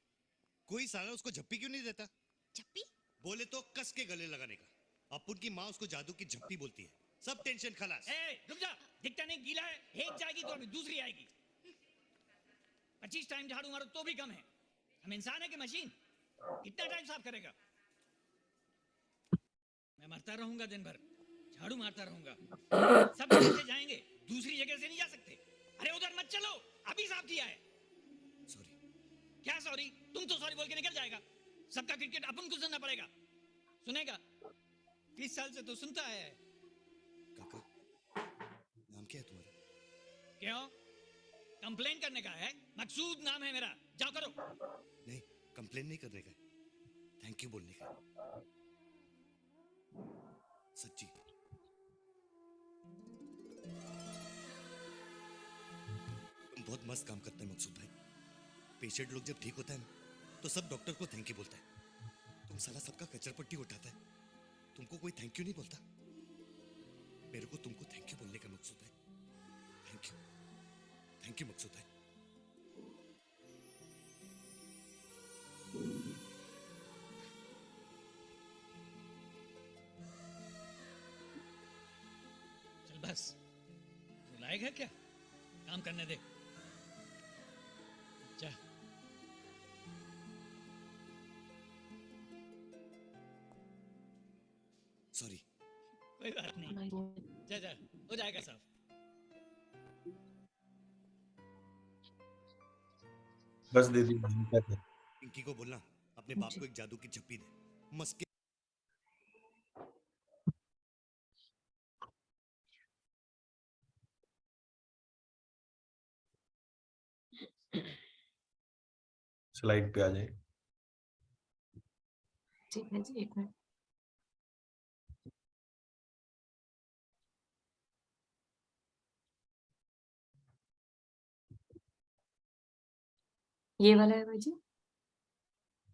कोई साला उसको झप्पी क्यों नहीं देता? झप्पी? बोले तो कस के गले लगाने का। अपुन की माँ उसको जादू की झप्पी बोलती है। सब टेंशन खलास। रुक जा, दिखता नहीं गीला है, एक जाएगी तो अभी दूसरी आएगी। 25 टाइम झाड़ू मारो तो भी कम है। हम इंसान है कि मशीन? कितना टाइम साफ करेगा? मैं मरता रहूंगा दिन भर, झाड़ू मारता रहूंगा। सब जगह से जाएंगे, दूसरी जगह से नहीं जा सकते। अरे उधर मत चलो, अभी साफ किया है। सॉरी। क्या सॉरी? तुम तो सॉरी बोल के निकल जाएगा। सबका क्रिकेट अपन को सुनना पड़ेगा। सुनेगा? 20 साल से तो सुनता है। काका, नाम क्या है तुम्हारा? क्यों? कंप्लेन करने का है? मकसूद नाम है मेरा, जाओ करो। नहीं, कंप्लेन नहीं करने का, थैंक यू बोलने का। सच्ची बहुत मस्त काम करता है मकसूद भाई। पेशेंट लोग जब ठीक होता है ना तो सब डॉक्टर को थैंक यू बोलता है। तुम साला सबका कचरपट्टी उठाता है, तुमको कोई थैंक यू नहीं बोलता। मेरे को तुमको थैंक यू बोलने का मकसूद है। थैंक यू मकसूद भाई। चल बस, लायक है क्या? काम करने दे। जा। सॉरी। कोई बात नहीं, जा जा, हो जाएगा साहब। बस दे दी। पिंकी को बोलना अपने बाप को एक जादू की झप्पी दे। मस्के स्लाइड पे आ जाए। ठीक है जी, 1 मिनट। ये वाला है भाई जी।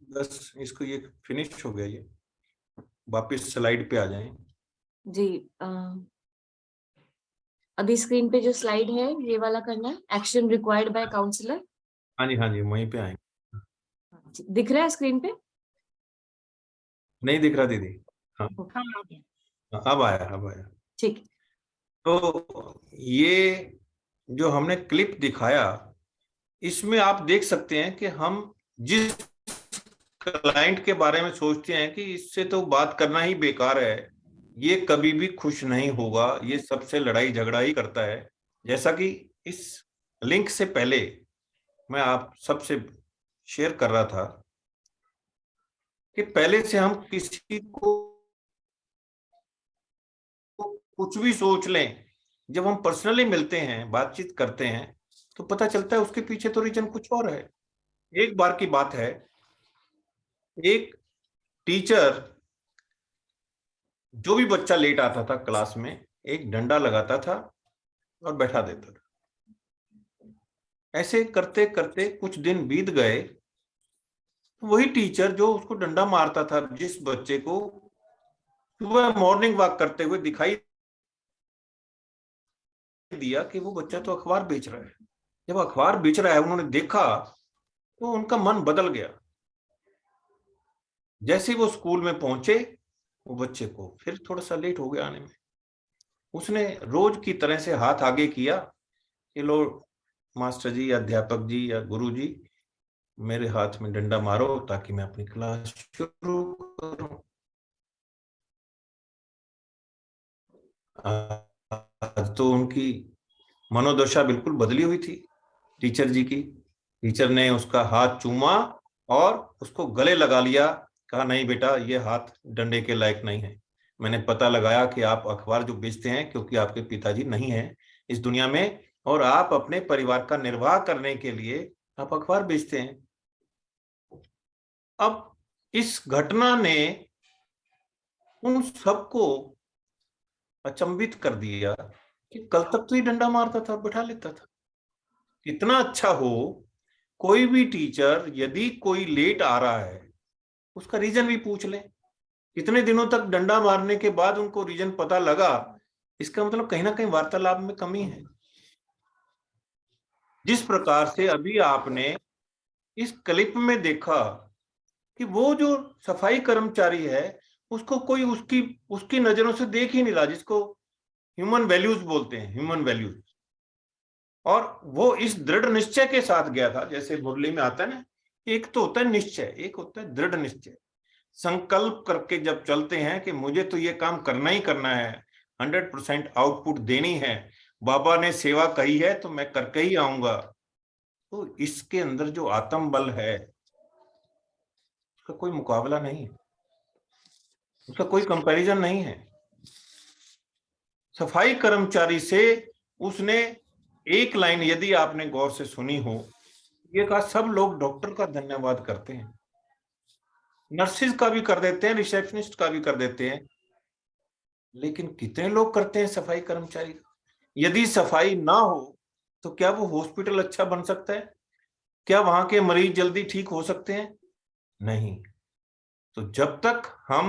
बस इसको, ये फिनिश हो गया। ये वापस स्लाइड पे आ जाएं। जी, अभी स्क्रीन पे जो स्लाइड है ये वाला करना है, एक्शन रिक्वायर्ड बाय काउंसलर। हाँ जी, वहीं पे आएंगे। दिख रहा है स्क्रीन पे? नहीं दिख रहा दीदी। हाँ, हाँ, आ गया। अब आया। ठीक। तो ये जो हमने क्लिप दिखाया, इसमें आप देख सकते हैं कि हम जिस क्लाइंट के बारे में सोचते हैं कि इससे तो बात करना ही बेकार है, ये कभी भी खुश नहीं होगा, ये सबसे लड़ाई झगड़ा ही करता है। जैसा कि इस लिंक से पहले मैं आप सबसे शेयर कर रहा था कि पहले से हम किसी को कुछ भी सोच लें, जब हम पर्सनली मिलते हैं, बातचीत करते हैं, तो पता चलता है उसके पीछे तो रीजन कुछ और है। एक बार की बात है, एक टीचर जो भी बच्चा लेट आता था क्लास में, एक डंडा लगाता था और बैठा देता था। ऐसे करते करते कुछ दिन बीत गए। वही टीचर जो उसको डंडा मारता था, जिस बच्चे को, सुबह मॉर्निंग वॉक करते हुए दिखाई दिया कि वो बच्चा तो अखबार बेच रहा है। जब अखबार बेच रहा है उन्होंने देखा तो उनका मन बदल गया। जैसे वो स्कूल में पहुंचे, वो बच्चे को फिर थोड़ा सा लेट हो गया आने में, उसने रोज की तरह से हाथ आगे किया कि लो मास्टर जी, अध्यापक जी या गुरु जी, मेरे हाथ में डंडा मारो ताकि मैं अपनी क्लास शुरू करूं। आज तो उनकी मनोदशा बिल्कुल बदली हुई थी टीचर जी की। टीचर ने उसका हाथ चूमा और उसको गले लगा लिया, कहा नहीं बेटा, ये हाथ डंडे के लायक नहीं है। मैंने पता लगाया कि आप अखबार जो बेचते हैं, क्योंकि आपके पिताजी नहीं हैं इस दुनिया में, और आप अपने परिवार का निर्वाह करने के लिए आप अखबार बेचते हैं। अब इस घटना ने उन सबको अचंभित कर दिया कि कल तक तो ये डंडा मारता था और बैठा लेता था। कितना अच्छा हो, कोई भी टीचर यदि कोई लेट आ रहा है उसका रीजन भी पूछ ले। कितने दिनों तक डंडा मारने के बाद उनको रीजन पता लगा, इसका मतलब कहीं ना कहीं वार्तालाप में कमी है। जिस प्रकार से अभी आपने इस क्लिप में देखा कि वो जो सफाई कर्मचारी है उसको कोई उसकी नजरों से देख ही नहीं रहा, जिसको ह्यूमन वैल्यूज बोलते हैं, ह्यूमन वैल्यूज। और वो इस दृढ़ निश्चय के साथ गया था, जैसे मुरली में आता है ना, एक तो होता है निश्चय, एक होता है दृढ़ निश्चय। संकल्प करके जब चलते हैं कि मुझे तो ये काम करना ही करना है, 100% आउटपुट देनी है, बाबा ने सेवा कही है तो मैं करके ही आऊंगा, तो इसके अंदर जो आत्म बल है उसका कोई मुकाबला नहीं है, उसका कोई कंपैरिजन नहीं है। सफाई कर्मचारी से उसने एक लाइन यदि आपने गौर से सुनी हो, ये कहा सब लोग डॉक्टर का धन्यवाद करते हैं, नर्सिस का भी कर देते हैं, रिसेप्शनिस्ट का भी कर देते हैं, लेकिन कितने लोग करते हैं सफाई कर्मचारी का? यदि सफाई ना हो तो क्या वो हॉस्पिटल अच्छा बन सकता है? क्या वहां के मरीज जल्दी ठीक हो सकते हैं? नहीं। तो जब तक हम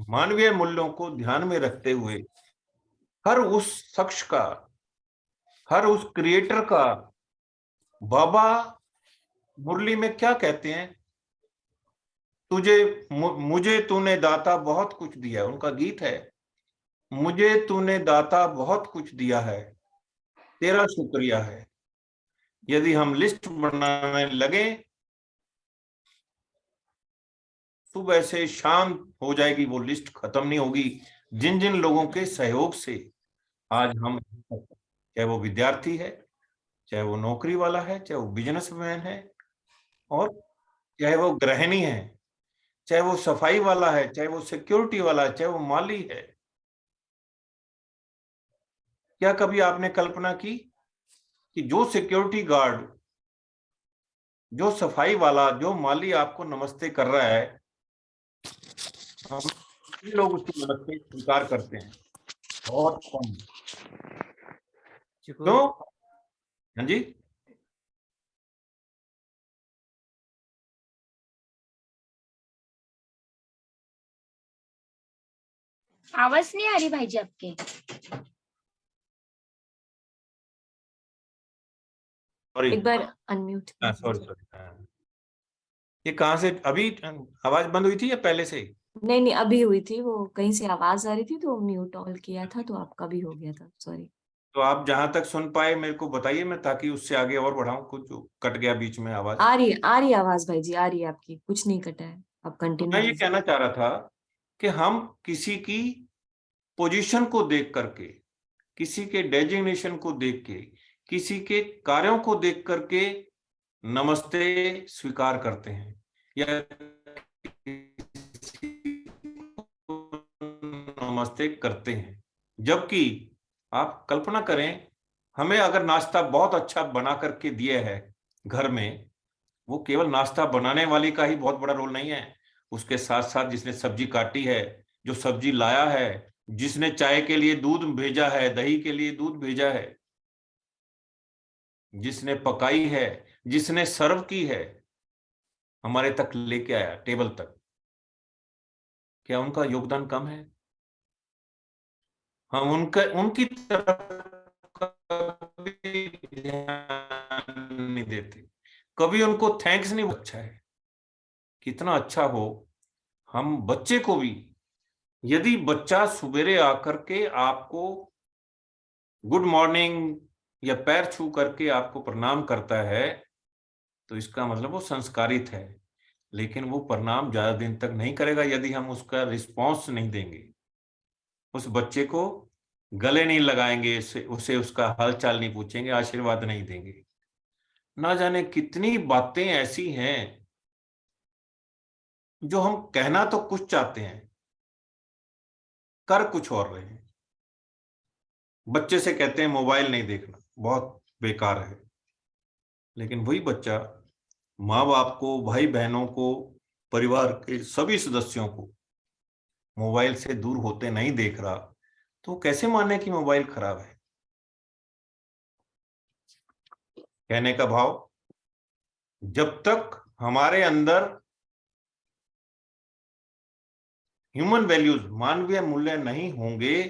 मानवीय मूल्यों को ध्यान में रखते हुए हर उस शख्स का, हर उस क्रिएटर का, बाबा मुरली में क्या कहते हैं, मुझे तूने दाता बहुत कुछ दिया, उनका गीत है, मुझे तूने दाता बहुत कुछ दिया है, तेरा शुक्रिया है। यदि हम लिस्ट बनाने लगे, सुबह से शाम हो जाएगी, वो लिस्ट खत्म नहीं होगी। जिन जिन लोगों के सहयोग से आज हम, चाहे वो विद्यार्थी है, चाहे वो नौकरी वाला है, चाहे वो बिजनेसमैन है, और चाहे वो गृहिणी है, चाहे वो सफाई वाला है, चाहे वो सिक्योरिटी वाला है, चाहे वो माली है, क्या कभी आपने कल्पना की कि जो सिक्योरिटी गार्ड, जो सफाई वाला, जो माली आपको नमस्ते कर रहा है, हम लोग उसकी नमस्ते स्वीकार करते हैं? बहुत कम। चिकू, क्यों? हाँ जी, आवाज नहीं आ रही भाई जी आपके? सॉरी, एक बार अनम्यूट सॉरी सॉरी। ये कहाँ से अभी आवाज बंद हुई थी या पहले से ही? नहीं नहीं, अभी हुई थी, वो कहीं से आवाज आ रही थी तो म्यूट ऑल किया था तो आपका भी हो गया था, सॉरी। तो आप जहां तक सुन पाए मेरे को बताइए, मैं ताकि उससे आगे और बढ़ाऊं। कुछ जो कट गया बीच में आवाज। आ रही है आवाज भाई जी, आ रही है आपकी, कुछ नहीं कटा है, आप तो कंटिन्यू मैं ये कीजिए। कहना चाह रहा था कि हम किसी की पोजीशन को देख करके, किसी के डेजिग्नेशन को देख के, किसी के कार्यों को देख करके नमस्ते स्वीकार करते हैं, या नमस्ते करते हैं। जबकि आप कल्पना करें, हमें अगर नाश्ता बहुत अच्छा बना करके दिया है घर में, वो केवल नाश्ता बनाने वाली का ही बहुत बड़ा रोल नहीं है, उसके साथ साथ जिसने सब्जी काटी है, जो सब्जी लाया है, जिसने चाय के लिए दूध भेजा है, दही के लिए दूध भेजा है, जिसने पकाई है, जिसने सर्व की है, हमारे तक लेके आया टेबल तक, क्या उनका योगदान कम है? हम उनका, उनकी तरफ कभी ध्यान नहीं देते, कभी उनको थैंक्स नहीं। अच्छा है, कितना अच्छा हो हम बच्चे को भी, यदि बच्चा सुबेरे आकर के आपको गुड मॉर्निंग या पैर छू करके आपको प्रणाम करता है, तो इसका मतलब वो संस्कारित है। लेकिन वो प्रणाम ज्यादा दिन तक नहीं करेगा यदि हम उसका रिस्पॉन्स नहीं देंगे, उस बच्चे को गले नहीं लगाएंगे, उसे उसका हाल चाल नहीं पूछेंगे, आशीर्वाद नहीं देंगे। ना जाने कितनी बातें ऐसी हैं जो हम कहना तो कुछ चाहते हैं, कर कुछ और रहे हैं। बच्चे से कहते हैं मोबाइल नहीं देखना, बहुत बेकार है, लेकिन वही बच्चा माँ बाप को, भाई बहनों को, परिवार के सभी सदस्यों को मोबाइल से दूर होते नहीं देख रहा, तो कैसे माने कि मोबाइल खराब है? कहने का भाव, जब तक हमारे अंदर ह्यूमन वैल्यूज, मानवीय मूल्य नहीं होंगे,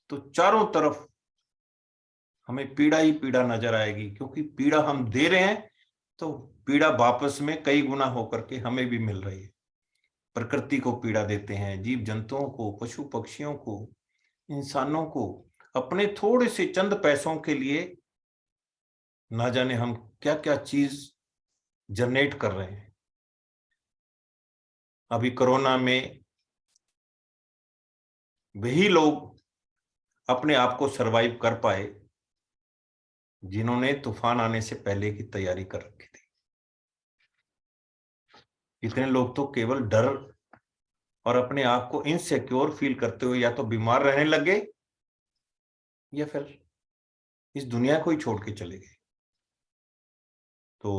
तो चारों तरफ हमें पीड़ा ही पीड़ा नजर आएगी। क्योंकि पीड़ा हम दे रहे हैं तो पीड़ा वापस में कई गुना होकर के हमें भी मिल रही है। प्रकृति को पीड़ा देते हैं, जीव जंतुओं को, पशु पक्षियों को, इंसानों को, अपने थोड़े से चंद पैसों के लिए ना जाने हम क्या क्या चीज जनरेट कर रहे हैं। अभी कोरोना में वही लोग अपने आप को सरवाइव कर पाए जिन्होंने तूफान आने से पहले की तैयारी कर रखी थी। इतने लोग तो केवल डर और अपने आप को इनसिक्योर फील करते हुए या तो बीमार रहने लगे या फिर इस दुनिया को ही छोड़ के चले गए। तो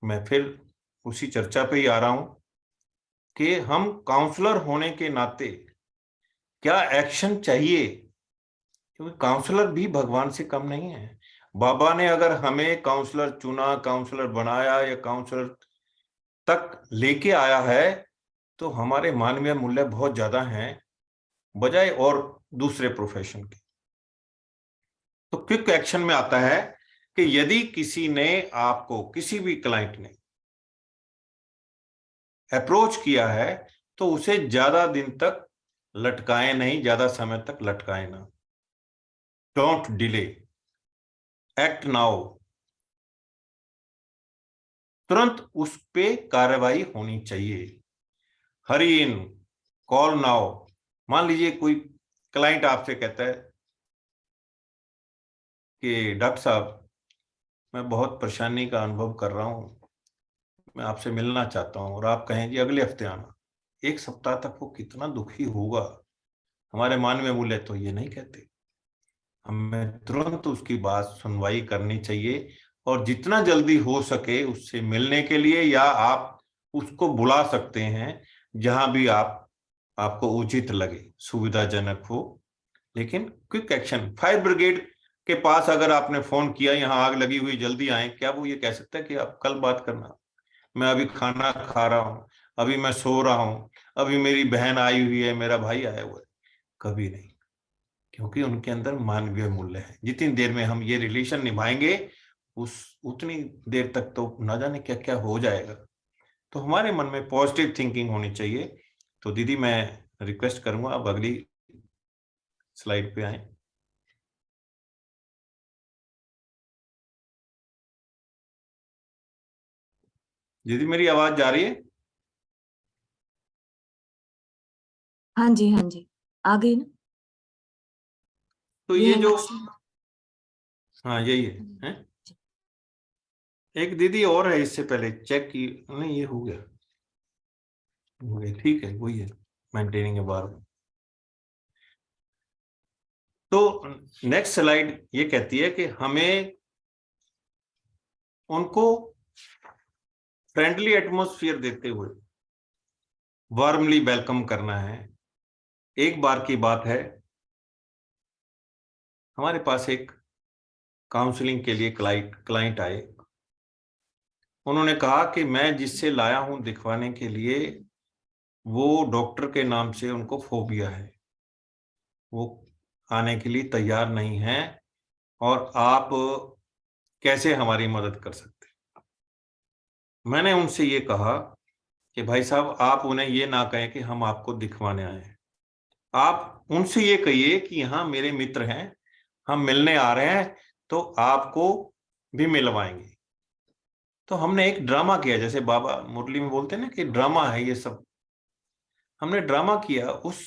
मैं फिर उसी चर्चा पे ही आ रहा हूं कि हम काउंसलर होने के नाते क्या एक्शन चाहिए, क्योंकि काउंसलर भी भगवान से कम नहीं है। बाबा ने अगर हमें काउंसलर चुना, काउंसलर बनाया या काउंसलर तक लेके आया है, तो हमारे मानवीय मूल्य बहुत ज्यादा हैं बजाय और दूसरे प्रोफेशन के। तो क्विक एक्शन में आता है कि यदि किसी ने आपको, किसी भी क्लाइंट ने अप्रोच किया है, तो उसे ज्यादा दिन तक लटकाएं नहीं, ज्यादा समय तक लटकाएं ना। Don't delay, act now. तुरंत उस पे कार्रवाई होनी चाहिए। हरी इन, कॉल नाउ। मान लीजिए कोई क्लाइंट आपसे कहता है कि डॉक्टर साहब, मैं बहुत परेशानी का अनुभव कर रहा हूं, मैं आपसे मिलना चाहता हूं, और आप कहें जी अगले हफ्ते आना। एक सप्ताह तक वो कितना दुखी होगा। हमारे मानवीय मूल्य तो ये नहीं कहते। हमें तुरंत उसकी बात सुनवाई करनी चाहिए, और जितना जल्दी हो सके उससे मिलने के लिए, या आप उसको बुला सकते हैं जहां भी आपको उचित लगे, सुविधाजनक हो। लेकिन क्विक एक्शन। फायर ब्रिगेड के पास अगर आपने फोन किया, यहाँ आग लगी हुई, जल्दी आए, क्या वो ये कह सकता है कि आप कल बात करना? मैं अभी खाना खा रहा हूँ, अभी मैं सो रहा हूँ, अभी मेरी बहन आई हुई है, मेरा भाई आया हुआ है? कभी नहीं। क्योंकि उनके अंदर मानवीय मूल्य है। जितनी देर में हम ये रिलेशन निभाएंगे, उतनी देर तक तो ना जाने क्या क्या हो जाएगा। तो हमारे मन में पॉजिटिव थिंकिंग होनी चाहिए। तो दीदी, मैं रिक्वेस्ट करूंगा अब अगली स्लाइड पे आए। दीदी, मेरी आवाज जा रही है? हाँ जी, हाँ जी, आ गई ना। तो ये ये है जो, next। हाँ यही है? एक दीदी और है, इससे पहले चेक की नहीं, ये हो गया, ठीक है, वही है, मेंटेनिंग ए बार। तो नेक्स्ट स्लाइड ये कहती है कि हमें उनको फ्रेंडली एटमॉस्फेयर देते हुए वार्मली वेलकम करना है। एक बार की बात है, हमारे पास एक काउंसलिंग के लिए क्लाइंट आए। उन्होंने कहा कि मैं जिससे लाया हूं दिखवाने के लिए, वो डॉक्टर के नाम से उनको फोबिया है, वो आने के लिए तैयार नहीं है, और आप कैसे हमारी मदद कर सकते हैं? मैंने उनसे ये कहा कि भाई साहब, आप उन्हें ये ना कहें कि हम आपको दिखवाने आए हैं। आप उनसे ये कहिए कि यहाँ मेरे मित्र हैं, हम मिलने आ रहे हैं, तो आपको भी मिलवाएंगे। तो हमने एक ड्रामा किया, जैसे बाबा मुरली में बोलते हैं ना कि ड्रामा है ये सब। हमने ड्रामा किया। उस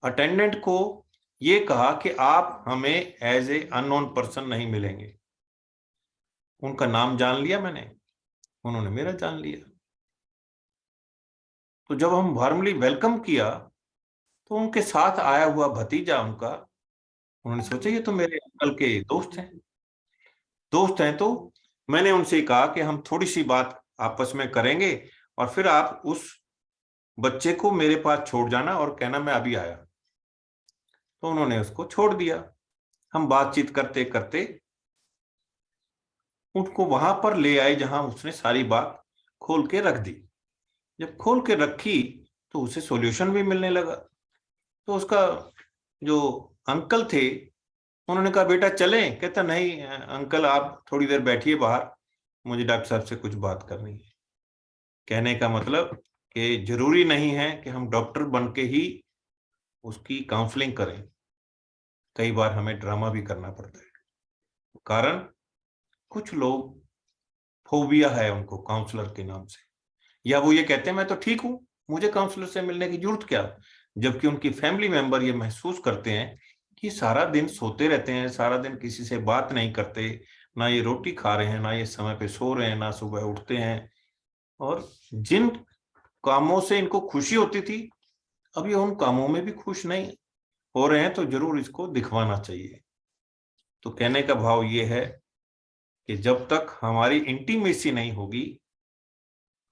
अटेंडेंट को ये कहा कि आप हमें एज ए अननोन पर्सन नहीं मिलेंगे। उनका नाम जान लिया मैंने, उन्होंने मेरा जान लिया। तो जब हम वार्मली वेलकम किया, तो उनके साथ आया हुआ भतीजा उनका, उन्होंने सोचा ये तो मेरे अंकल के दोस्त हैं। तो मैंने उनसे कहा कि हम थोड़ी सी बात आपस में करेंगे, और फिर आप उस बच्चे को मेरे पास छोड़ जाना और कहना मैं अभी आया। तो उन्होंने उसको छोड़ दिया। हम बातचीत करते करते उनको वहां पर ले आए जहां उसने सारी बात खोल के रख दी। जब खोल के रखी, तो उसे सॉल्यूशन भी मिलने लगा। तो उसका जो अंकल थे, उन्होंने कहा बेटा चलें? कहता नहीं अंकल, आप थोड़ी देर बैठिए बाहर, मुझे डॉक्टर साहब से कुछ बात करनी है। कहने का मतलब कि जरूरी नहीं है कि हम डॉक्टर बन के ही उसकी काउंसलिंग करें। कई बार हमें ड्रामा भी करना पड़ता है। कारण कुछ लोग फोबिया है उनको काउंसलर के नाम से, या वो ये कहते हैं मैं तो ठीक हूं, मुझे काउंसलर से मिलने की जरूरत क्या। जबकि उनकी फैमिली मेंबर ये महसूस करते हैं कि सारा दिन सोते रहते हैं, सारा दिन किसी से बात नहीं करते, ना ये रोटी खा रहे हैं, ना ये समय पे सो रहे हैं, ना सुबह उठते हैं, और जिन कामों से इनको खुशी होती थी, अब ये उन कामों में भी खुश नहीं हो रहे हैं। तो जरूर इसको दिखवाना चाहिए। तो कहने का भाव ये है कि जब तक हमारी इंटीमेसी नहीं होगी,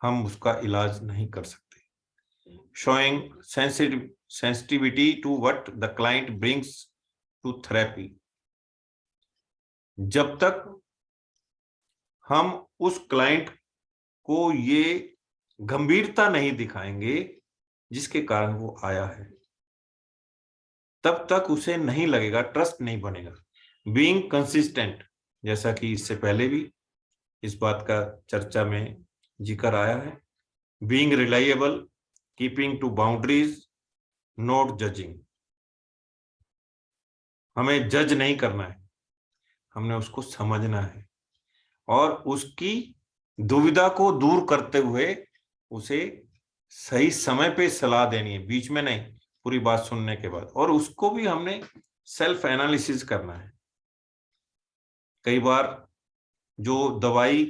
हम उसका इलाज नहीं कर सकते। Showing sensitivity to what the client brings to therapy, जब तक हम उस क्लाइंट को ये गंभीरता नहीं दिखाएंगे जिसके कारण वो आया है, तब तक उसे नहीं लगेगा, ट्रस्ट नहीं बनेगा। बीइंग कंसिस्टेंट, जैसा कि इससे पहले भी इस बात का चर्चा में जिक्र आया है। Being reliable, keeping to boundaries, not judging. हमें जज नहीं करना है, हमने उसको समझना है और उसकी दुविधा को दूर करते हुए उसे सही समय पे सलाह देनी है, बीच में नहीं, पूरी बात सुनने के बाद। और उसको भी हमने सेल्फ एनालिसिस करना है। कई बार जो दवाई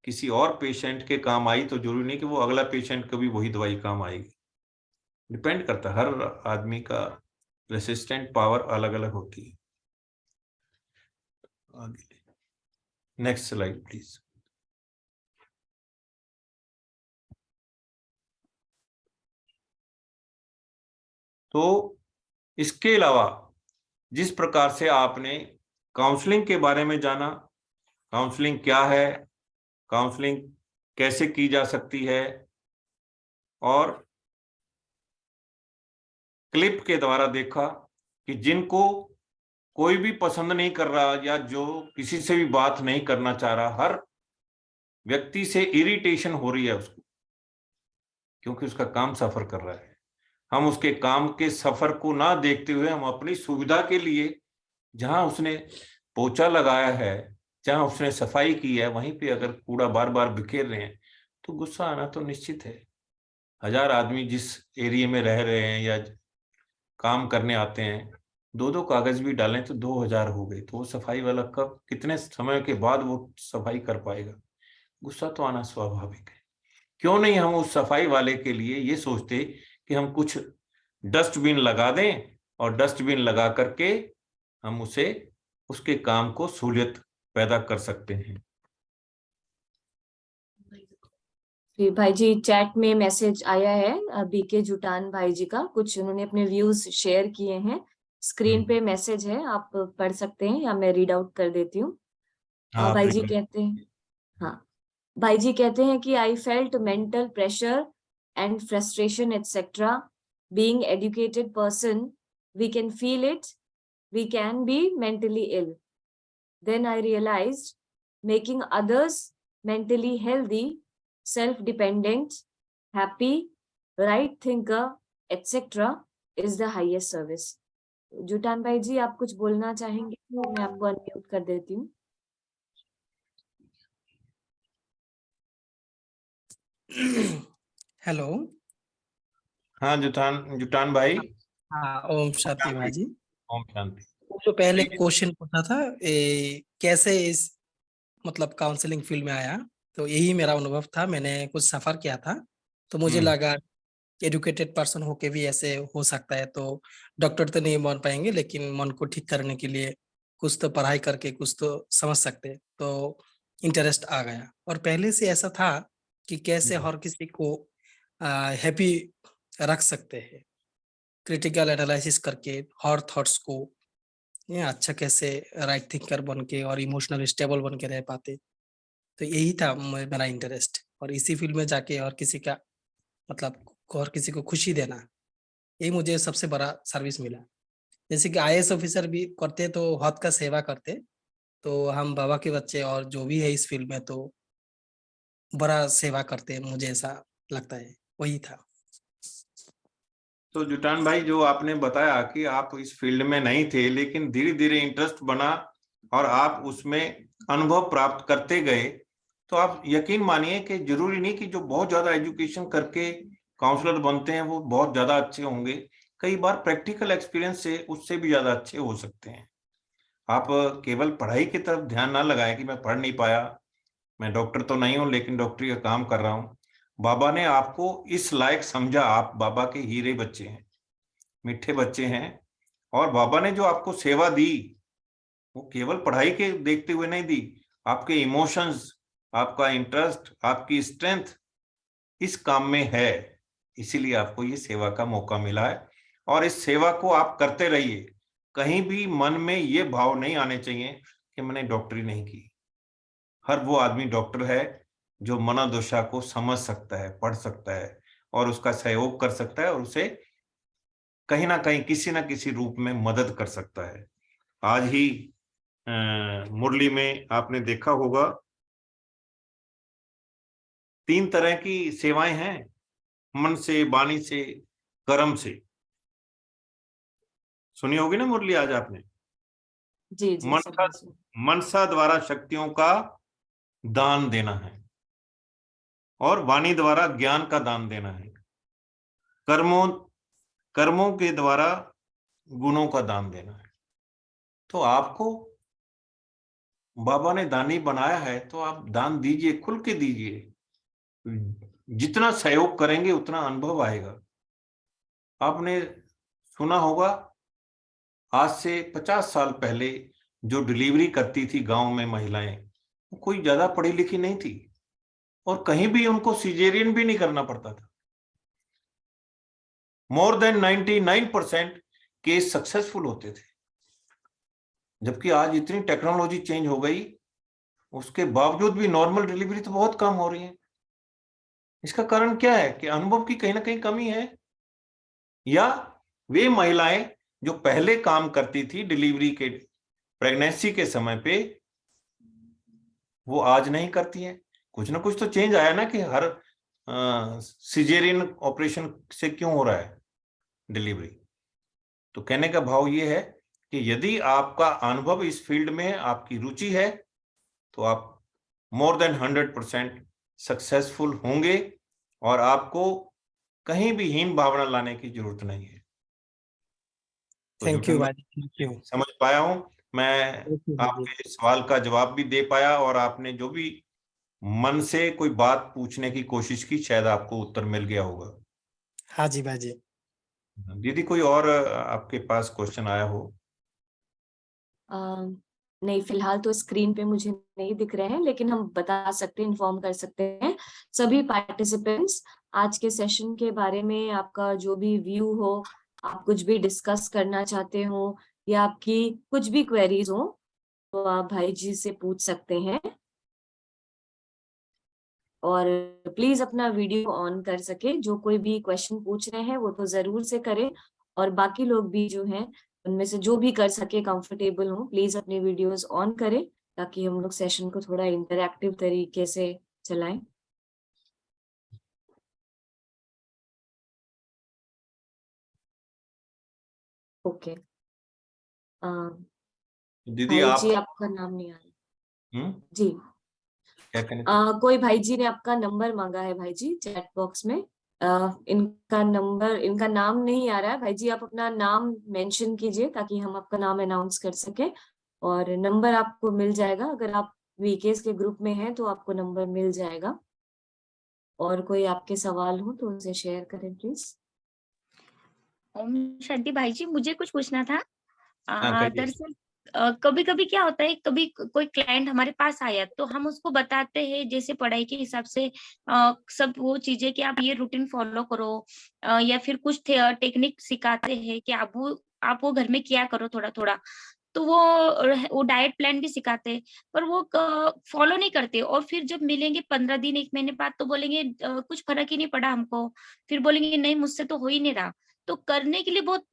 किसी और पेशेंट के काम आई तो जरूरी नहीं कि वो अगला पेशेंट को भी वही दवाई काम आएगी। डिपेंड करता है, हर आदमी का रेसिस्टेंट पावर अलग अलग होती है। आगे नेक्स्ट स्लाइड प्लीज। तो इसके अलावा जिस प्रकार से आपने काउंसलिंग के बारे में जाना, काउंसलिंग क्या है, काउंसलिंग कैसे की जा सकती है, और क्लिप के द्वारा देखा कि जिनको कोई भी पसंद नहीं कर रहा या जो किसी से भी बात नहीं करना चाह रहा, हर व्यक्ति से इरिटेशन हो रही है उसको, क्योंकि उसका काम सफर कर रहा है। हम उसके काम के सफर को ना देखते हुए हम अपनी सुविधा के लिए जहां उसने पोछा लगाया है, जहां उसने सफाई की है, वहीं पे अगर कूड़ा बार बार बिखेर रहे हैं तो गुस्सा आना तो निश्चित है। 1000 आदमी जिस एरिया में रह रहे हैं या काम करने आते हैं, 2-2 कागज भी डालें तो 2000 हो गए, तो वो सफाई वाला कब, कितने समय के बाद वो सफाई कर पाएगा? गुस्सा तो आना स्वाभाविक है। क्यों नहीं हम उस सफाई वाले के लिए ये सोचते कि हम कुछ डस्टबिन लगा दें और डस्टबिन लगा करके हम उसे उसके काम को सहूलियत पैदा कर सकते हैं। फिर भाई जी चैट में मैसेज आया है बीके जुटान भाई जी का, कुछ उन्होंने अपने व्यूज शेयर किए हैं। स्क्रीन पे मैसेज है, आप पढ़ सकते हैं या मैं रीड आउट कर देती हूँ। हाँ, भाई जी कहते हैं, हाँ भाई जी कहते हैं कि I felt mental pressure and frustration etcetera. Being educated person we can feel it, we can be mentally ill. Then I realised making others mentally healthy, self-dependent, happy, right thinker, etc. is the highest service. जुटान भाई जी आप कुछ बोलना चाहेंगे तो मैं आपको unmute कर देती हूँ। हेलो। हाँ जुटान भाई। हाँ, ओम शांति भाई जी। ओम शांति। जो पहले क्वेश्चन पूछा था कैसे इस मतलब काउंसलिंग फील्ड में आया, तो यही मेरा अनुभव था। मैंने कुछ सफर किया था तो मुझे लगा एजुकेटेड पर्सन होके भी ऐसे हो सकता है, तो डॉक्टर तो नहीं बन पाएंगे लेकिन मन को ठीक करने के लिए कुछ तो पढ़ाई करके कुछ तो समझ सकते, तो इंटरेस्ट आ गया। और पहले से ऐसा था कि कैसे हर किसी को हैप्पी रख सकते हैं, क्रिटिकल एनालिसिस करके हर थॉट्स को ये अच्छा कैसे राइट थिंकर बन के और इमोशनल स्टेबल बन के रह पाते। तो यही था मेरा इंटरेस्ट, और इसी फील्ड में जाके और किसी का मतलब और किसी को खुशी देना, यही मुझे सबसे बड़ा सर्विस मिला। जैसे कि आईएएस ऑफिसर भी करते तो हद का सेवा करते, तो हम बाबा के बच्चे और जो भी है इस फील्ड में तो बड़ा सेवा करते हैं, मुझे ऐसा लगता है। वही था। तो जुटान भाई जो आपने बताया कि आप इस फील्ड में नहीं थे लेकिन धीरे धीरे इंटरेस्ट बना और आप उसमें अनुभव प्राप्त करते गए, तो आप यकीन मानिए कि जरूरी नहीं कि जो बहुत ज्यादा एजुकेशन करके काउंसलर बनते हैं वो बहुत ज्यादा अच्छे होंगे। कई बार प्रैक्टिकल एक्सपीरियंस से उससे भी ज्यादा अच्छे हो सकते हैं। आप केवल पढ़ाई की तरफ ध्यान ना लगाएं कि मैं पढ़ नहीं पाया, मैं डॉक्टर तो नहीं हूं लेकिन डॉक्टरी का काम कर रहा हूं। बाबा ने आपको इस लायक समझा, आप बाबा के हीरे बच्चे हैं, मीठे बच्चे हैं, और बाबा ने जो आपको सेवा दी वो केवल पढ़ाई के देखते हुए नहीं दी, आपके इमोशंस, आपका इंटरेस्ट, आपकी स्ट्रेंथ इस काम में है, इसीलिए आपको ये सेवा का मौका मिला है। और इस सेवा को आप करते रहिए। कहीं भी मन में ये भाव नहीं आने चाहिए कि मैंने डॉक्टरी नहीं की। हर वो आदमी डॉक्टर है जो मनोदशा को समझ सकता है, पढ़ सकता है और उसका सहयोग कर सकता है और उसे कहीं ना कहीं किसी ना किसी रूप में मदद कर सकता है। आज ही मुरली में आपने देखा होगा 3 तरह की सेवाएं हैं, मन से, वाणी से, कर्म से। सुनी होगी ना मुरली आज आपने? जी जी मनसा सभी मनसा द्वारा शक्तियों का दान देना है और वाणी द्वारा ज्ञान का दान देना है। कर्मों के द्वारा गुणों का दान देना है। तो आपको बाबा ने दानी बनाया है तो आप दान दीजिए, खुल के दीजिए। जितना सहयोग करेंगे उतना अनुभव आएगा। आपने सुना होगा आज से 50 साल पहले जो डिलीवरी करती थी गांव में महिलाएं, वो कोई ज्यादा पढ़ी लिखी नहीं थी और कहीं भी उनको सिजेरियन भी नहीं करना पड़ता था। मोर देन 99% केस सक्सेसफुल होते थे। जबकि आज इतनी टेक्नोलॉजी चेंज हो गई, उसके बावजूद भी नॉर्मल डिलीवरी तो बहुत कम हो रही है। इसका कारण क्या है? कि अनुभव की कहीं ना कहीं कमी है, या वे महिलाएं जो पहले काम करती थी डिलीवरी के, प्रेगनेंसी के समय पे, वो आज नहीं करती हैं। कुछ ना कुछ तो चेंज आया ना कि हर सिजेरियन ऑपरेशन से क्यों हो रहा है डिलीवरी। तो कहने का भाव ये है कि यदि आपका अनुभव इस फील्ड में है, आपकी रुचि है, तो आप मोर देन 100% सक्सेसफुल होंगे और आपको कहीं भी हीन भावना लाने की जरूरत नहीं है। तो थैंक यू जुटन भाई, थैंक यू। समझ पाया हूं मैं, आपके सवाल का जवाब भी दे पाया और आपने जो भी मन से कोई बात पूछने की कोशिश की, शायद आपको उत्तर मिल गया होगा। हाँ जी भाई जी। दीदी कोई और आपके पास क्वेश्चन आया हो? नहीं, फिलहाल तो स्क्रीन पे मुझे नहीं दिख रहे हैं, लेकिन हम बता सकते हैं, इन्फॉर्म कर सकते हैं सभी पार्टिसिपेंट्स आज के सेशन के बारे में। आपका जो भी व्यू हो, आप कुछ भी डिस्कस करना चाहते हो या आपकी कुछ भी क्वेरीज हो, तो आप भाई जी से पूछ सकते हैं। और प्लीज अपना वीडियो ऑन कर सके, जो कोई भी क्वेश्चन पूछ रहे हैं वो तो जरूर से करें, और बाकी लोग भी जो हैं उनमें से जो भी कर सके, कंफर्टेबल हो, प्लीज अपने वीडियोस ऑन करें ताकि हम लोग सेशन को थोड़ा इंटरैक्टिव तरीके से चलाएं। ओके, दीदी भाई आप जी आपका नाम नहीं आ रहा जी। क्या कहने कोई भाई जी ने आपका नंबर मांगा है भाई जी चैट बॉक्स में। इनका नंबर, इनका नाम नहीं आ रहा है। भाई जी आप अपना नाम मेंशन कीजिए ताकि हम आपका नाम अनाउंस कर सके, और नंबर आपको मिल जाएगा। अगर आप वीकेस के ग्रुप में हैं तो आपको नंबर मिल जाएगा। और कोई आपके सवाल हो तो उसे शेयर करें प्लीज। ओम शांति भाई जी, मुझे कुछ पूछना था। हाँ, कहिए। दरअसल कभी कभी क्या होता है, कभी कोई क्लाइंट हमारे पास आया तो हम उसको बताते हैं जैसे पढ़ाई के हिसाब से सब वो चीजें कि आप ये रूटीन फॉलो करो, या फिर कुछ टेक्निक सिखाते हैं कि आप वो घर में किया करो थोड़ा थोड़ा। तो वो डाइट प्लान भी सिखाते हैं, पर वो फॉलो नहीं करते, और फिर जब मिलेंगे 15 दिन 1 महीने बाद तो बोलेंगे कुछ फर्क ही नहीं पड़ा हमको। फिर बोलेंगे नहीं मुझसे तो हो ही नहीं रहा। तो करने के लिए बहुत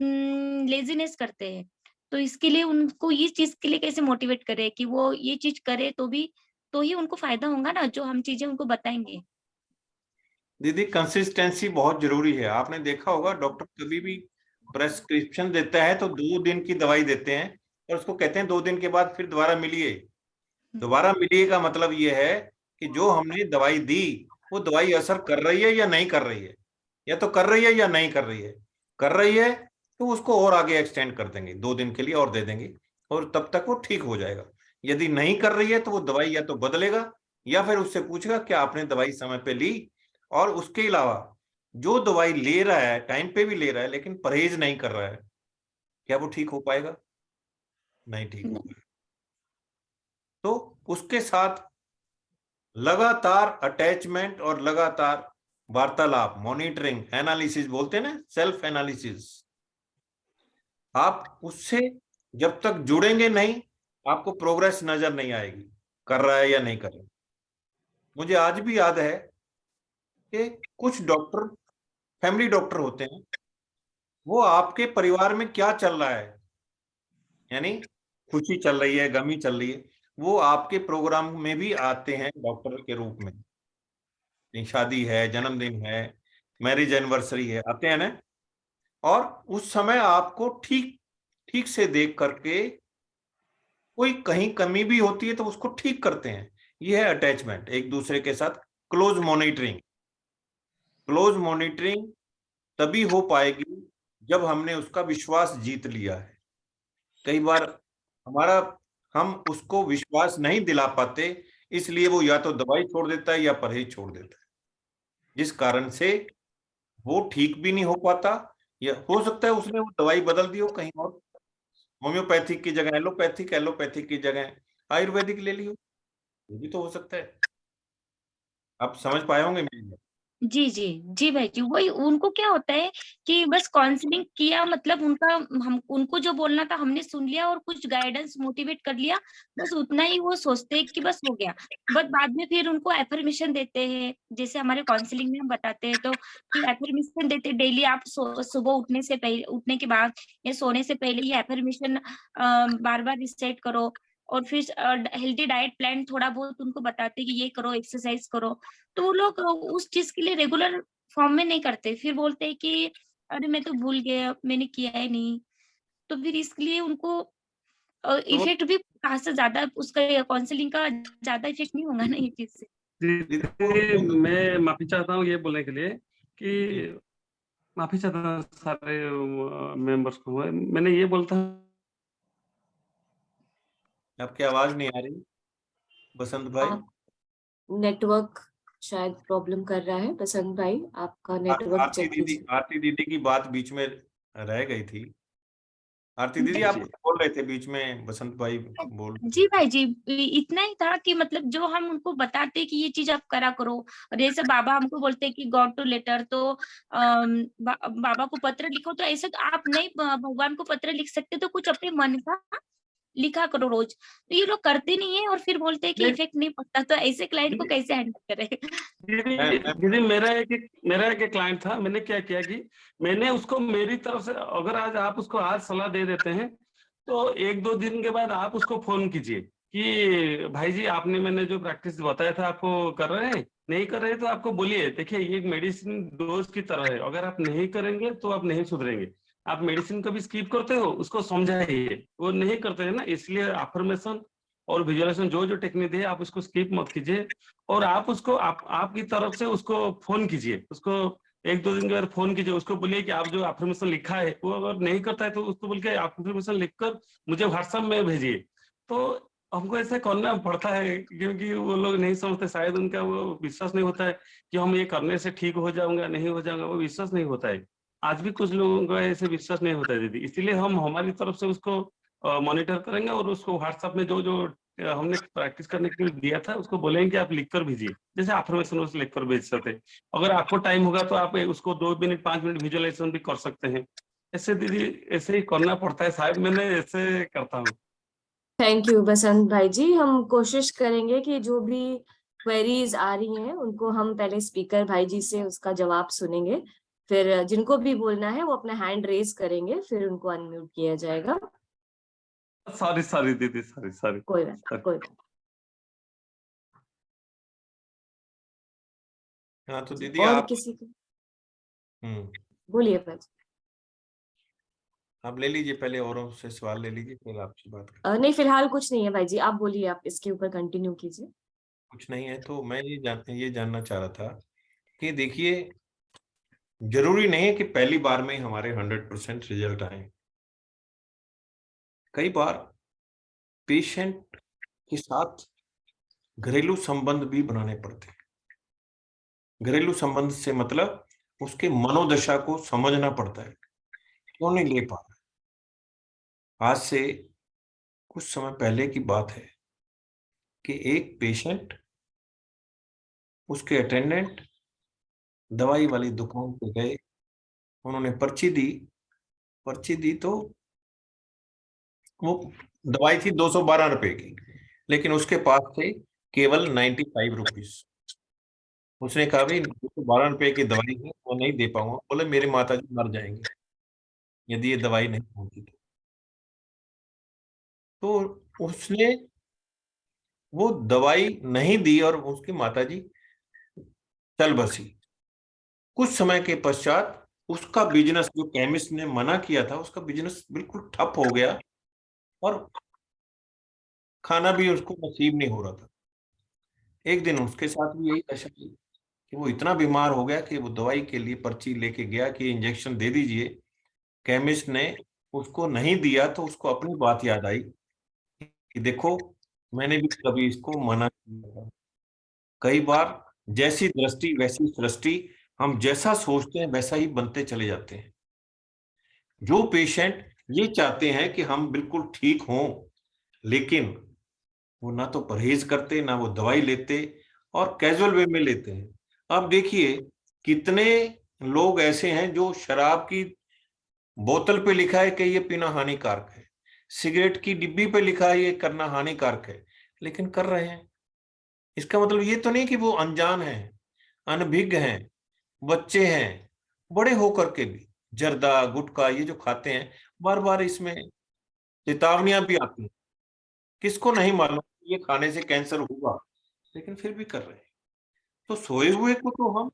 लेजीनेस करते हैं। तो इसके लिए उनको इस चीज के लिए कैसे मोटिवेट करें कि वो ये चीज करे तो ही उनको फायदा होगा ना, जो हम चीजें उनको बताएंगे। दीदी कंसिस्टेंसी बहुत जरूरी है। आपने देखा होगा डॉक्टर कभी भी प्रेस्क्रिप्शन देता है तो 2 दिन की दवाई देते हैं और उसको कहते हैं 2 दिन के बाद फिर दोबारा मिलिए। दोबारा मिलिए का मतलब ये है कि जो हमने दवाई दी वो दवाई असर कर रही है या नहीं कर रही है, या तो कर रही है या नहीं कर रही है। कर रही है तो उसको और आगे एक्सटेंड कर देंगे, 2 दिन के लिए और दे देंगे और तब तक वो ठीक हो जाएगा। यदि नहीं कर रही है तो वो दवाई या तो बदलेगा या फिर उससे पूछेगा क्या आपने दवाई समय पे ली, और उसके अलावा जो दवाई ले रहा है टाइम पे भी ले रहा है लेकिन परहेज नहीं कर रहा है, क्या वो ठीक हो पाएगा? नहीं ठीक हो पाएगा। तो उसके साथ लगातार अटैचमेंट और लगातार वार्तालाप, मॉनिटरिंग, एनालिसिस बोलते हैं ना, सेल्फ एनालिसिस। आप उससे जब तक जुड़ेंगे नहीं आपको प्रोग्रेस नजर नहीं आएगी, कर रहा है या नहीं कर रहा। मुझे आज भी याद है कि कुछ डॉक्टर, फैमिली डॉक्टर होते हैं, वो आपके परिवार में क्या चल रहा है, यानी खुशी चल रही है, गमी चल रही है, वो आपके प्रोग्राम में भी आते हैं डॉक्टर के रूप में। शादी है, जन्मदिन है, मैरिज एनिवर्सरी है, आते हैं ना। और उस समय आपको ठीक ठीक से देख करके कोई कहीं कमी भी होती है तो उसको ठीक करते हैं। ये है अटैचमेंट, एक दूसरे के साथ क्लोज मॉनिटरिंग। क्लोज मॉनिटरिंग तभी हो पाएगी जब हमने उसका विश्वास जीत लिया है। कई बार हम उसको विश्वास नहीं दिला पाते, इसलिए वो या तो दवाई छोड़ देता है या परहेज छोड़ देता है, जिस कारण से वो ठीक भी नहीं हो पाता, या हो सकता है उसने वो दवाई बदल दी हो कहीं और, होम्योपैथिक की जगह एलोपैथिक, एलोपैथिक की जगह आयुर्वेदिक ले ली हो, ये भी तो हो सकता है। आप समझ पाए होंगे मेरी बात। जी, जी। जी भाई जी, वही उनको क्या होता है कि बस काउंसलिंग किया, मतलब उनका हम उनको जो बोलना था हमने सुन लिया और कुछ गाइडेंस मोटिवेट कर लिया, बस उतना ही वो सोचते हैं कि बस हो गया। बट बाद में फिर उनको अफ़र्मेशन देते हैं, जैसे हमारे काउंसलिंग में हम बताते हैं तो कि अफ़र्मेशन देते हैं, डेली आप सुबह उठने के बाद या सोने से पहले ये अफ़र्मेशन बार-बार रिसाइट करो। और फिर हेल्दी डाइट प्लान थोड़ा बहुत उनको बताते हैं कि ये करो, एक्सरसाइज करो। तो वो लोग उस चीज़ के लिए रेगुलर फॉर्म में नहीं करते, फिर बोलते हैं कि अरे मैं तो भूल गया, मैंने किया ही नहीं। तो फिर इसलिए उनको तो इफ़ेक्ट भी कहाँ से ज़्यादा उसका काउंसलिंग का ज़्यादा इफ़ेक्ट नहीं होगा ना ये चीज़ से। दीदी, मैं माफी चाहता हूँ ये बोलने के लिए कि माफी चाहता हूँ सारे मेंबर्स को। मैंने ये बोलता आपकी आवाज नहीं आ रही बसंत भाई। नेटवर्क शायद प्रॉब्लम कर रहा है बसंत भाई, आपका नेटवर्क चेक कीजिए। आरती दीदी की बात बीच में रह गई थी। आरती दीदी आप कुछ बोल रहे थे बीच में, बसंत भाई बोल रहे थे। जी भाई जी, इतना ही था कि मतलब जो हम उनको बताते कि ये चीज आप करा करो, और जैसे बाबा हमको बोलते कि गॉड टू लेटर, तो बाबा को पत्र लिखो, तो ऐसे तो आप नहीं भगवान को पत्र लिख सकते, तो कुछ अपने मन का लिखा करो रोज। तो ये लोग करते नहीं है और फिर बोलते हैं कि इफेक्ट नहीं पड़ता, तो ऐसे क्लाइंट को कैसे हैंडल करें? दीदी, मेरा एक क्लाइंट था। मैंने क्या किया कि मैंने उसको मेरी तरफ से, अगर आज उसको सलाह दे देते हैं तो 1-2 दिन के बाद आप उसको फोन कीजिए कि भाई जी, आपने मैंने जो प्रैक्टिस बताया था आपको कर रहे हैं, नहीं कर रहे तो आपको बोलिए। देखिए, ये एक मेडिसिन डोज की तरह है, अगर आप नहीं करेंगे तो आप नहीं सुधरेंगे। आप मेडिसिन कभी स्किप करते हो, उसको समझाइए। वो नहीं करते हैं ना, इसलिए अफर्मेशन और विजुअलाइजेशन जो टेक्निक है आप उसको स्किप मत कीजिए। और आप उसको आपकी तरफ से उसको फोन कीजिए, उसको 1-2 दिन के बाद फोन कीजिए, उसको बोलिए कि आप जो अफर्मेशन लिखा है वो अगर नहीं करता है तो उसको बोल के अफर्मेशन लिखकर मुझे व्हाट्सएप में भेजिए। तो हमको ऐसा करना पड़ता है क्योंकि वो लोग नहीं समझते, शायद उनका वो विश्वास नहीं होता है कि हम ये करने से ठीक हो जाऊंगा, नहीं हो जाऊंगा, वो विश्वास नहीं होता है। आज भी कुछ लोगों का ऐसे विश्वास नहीं होता है दीदी, इसलिए हम हमारी तरफ से उसको मॉनिटर करेंगे और उसको व्हाट्सएप में जो जो हमने प्रैक्टिस करने के लिए दिया था उसको बोलेंगे कि आप लिखकर भेजिए, जैसे अफर्मेशन उस लिखकर भेज सकते हैं। अगर आपको टाइम होगा तो आप उसको 2 मिनट 5 मिनट विजुअलाइजेशन भी कर सकते हैं। ऐसे दीदी, ऐसे ही करना पड़ता है, शायद मैंने ऐसे करता हूँ। थैंक यू बसंत भाई जी। हम कोशिश करेंगे कि जो भी क्वेरीज आ रही हैं उनको हम पहले स्पीकर भाई जी से उसका जवाब सुनेंगे, फिर जिनको भी बोलना है वो अपना हैंड रेज करेंगे, फिर उनको अनम्यूट किया जाएगा। सॉरी दीदी, सॉरी। कोई बात, कोई बात। हाँ तो दीदी और आप किसी को बोलिए भाई। आप ले लीजिए, पहले औरों से सवाल ले लीजिए, फिर आपसे बात नहीं, फिलहाल कुछ नहीं है भाई जी, आप बोलिए, आप इसके ऊपर कंटिन्यू कीजिए। कुछ नहीं है। तो मैं ये जानना चाह रहा था कि देखिए, जरूरी नहीं है कि पहली बार में ही हमारे 100% रिजल्ट आए। कई बार पेशेंट के साथ घरेलू संबंध भी बनाने पड़ते हैं। घरेलू संबंध से मतलब उसके मनोदशा को समझना पड़ता है, क्यों नहीं ले पा रहा। आज से कुछ समय पहले की बात है कि एक पेशेंट, उसके अटेंडेंट दवाई वाली दुकान पे गए, उन्होंने पर्ची दी तो वो दवाई थी 212 रुपए की, लेकिन उसके पास थे केवल 95 रुपीज। उसने कहा भाई 212 रुपए की दवाई है, वो नहीं दे पाऊंगा। बोले मेरे माता जी मर जाएंगे यदि ये दवाई नहीं होती तो उसने वो दवाई नहीं दी और उसकी माताजी चल बसी। कुछ समय के पश्चात उसका बिजनेस, जो केमिस्ट ने मना किया था, उसका बिजनेस बिल्कुल ठप हो गया और खाना भी उसको नसीब नहीं हो रहा था। एक दिन उसके साथ भी यही दशा हुई कि वो इतना बीमार हो गया कि वो दवाई के लिए पर्ची लेके गया कि इंजेक्शन दे दीजिए। केमिस्ट ने उसको नहीं दिया तो उसको अपनी बात याद आई कि देखो मैंने भी कभी इसको मना किया था। कई बार जैसी दृष्टि वैसी सृष्टि, हम जैसा सोचते हैं वैसा ही बनते चले जाते हैं। जो पेशेंट ये चाहते हैं कि हम बिल्कुल ठीक हों, लेकिन वो ना तो परहेज करते, ना वो दवाई लेते और कैजुअल वे में लेते हैं। अब देखिए कितने लोग ऐसे हैं जो शराब की बोतल पे लिखा है कि ये पीना हानिकारक है, सिगरेट की डिब्बी पे लिखा है ये करना हानिकारक है, लेकिन कर रहे हैं। इसका मतलब ये तो नहीं कि वो अनजान हैं, अनभिज्ञ हैं, बच्चे हैं, बड़े होकर के भी जर्दा गुटखा ये जो खाते हैं, बार बार इसमें चेतावनियां भी आती हैं। किसको नहीं मालूम ये खाने से कैंसर होगा, लेकिन फिर भी कर रहे हैं। तो सोए हुए को तो हम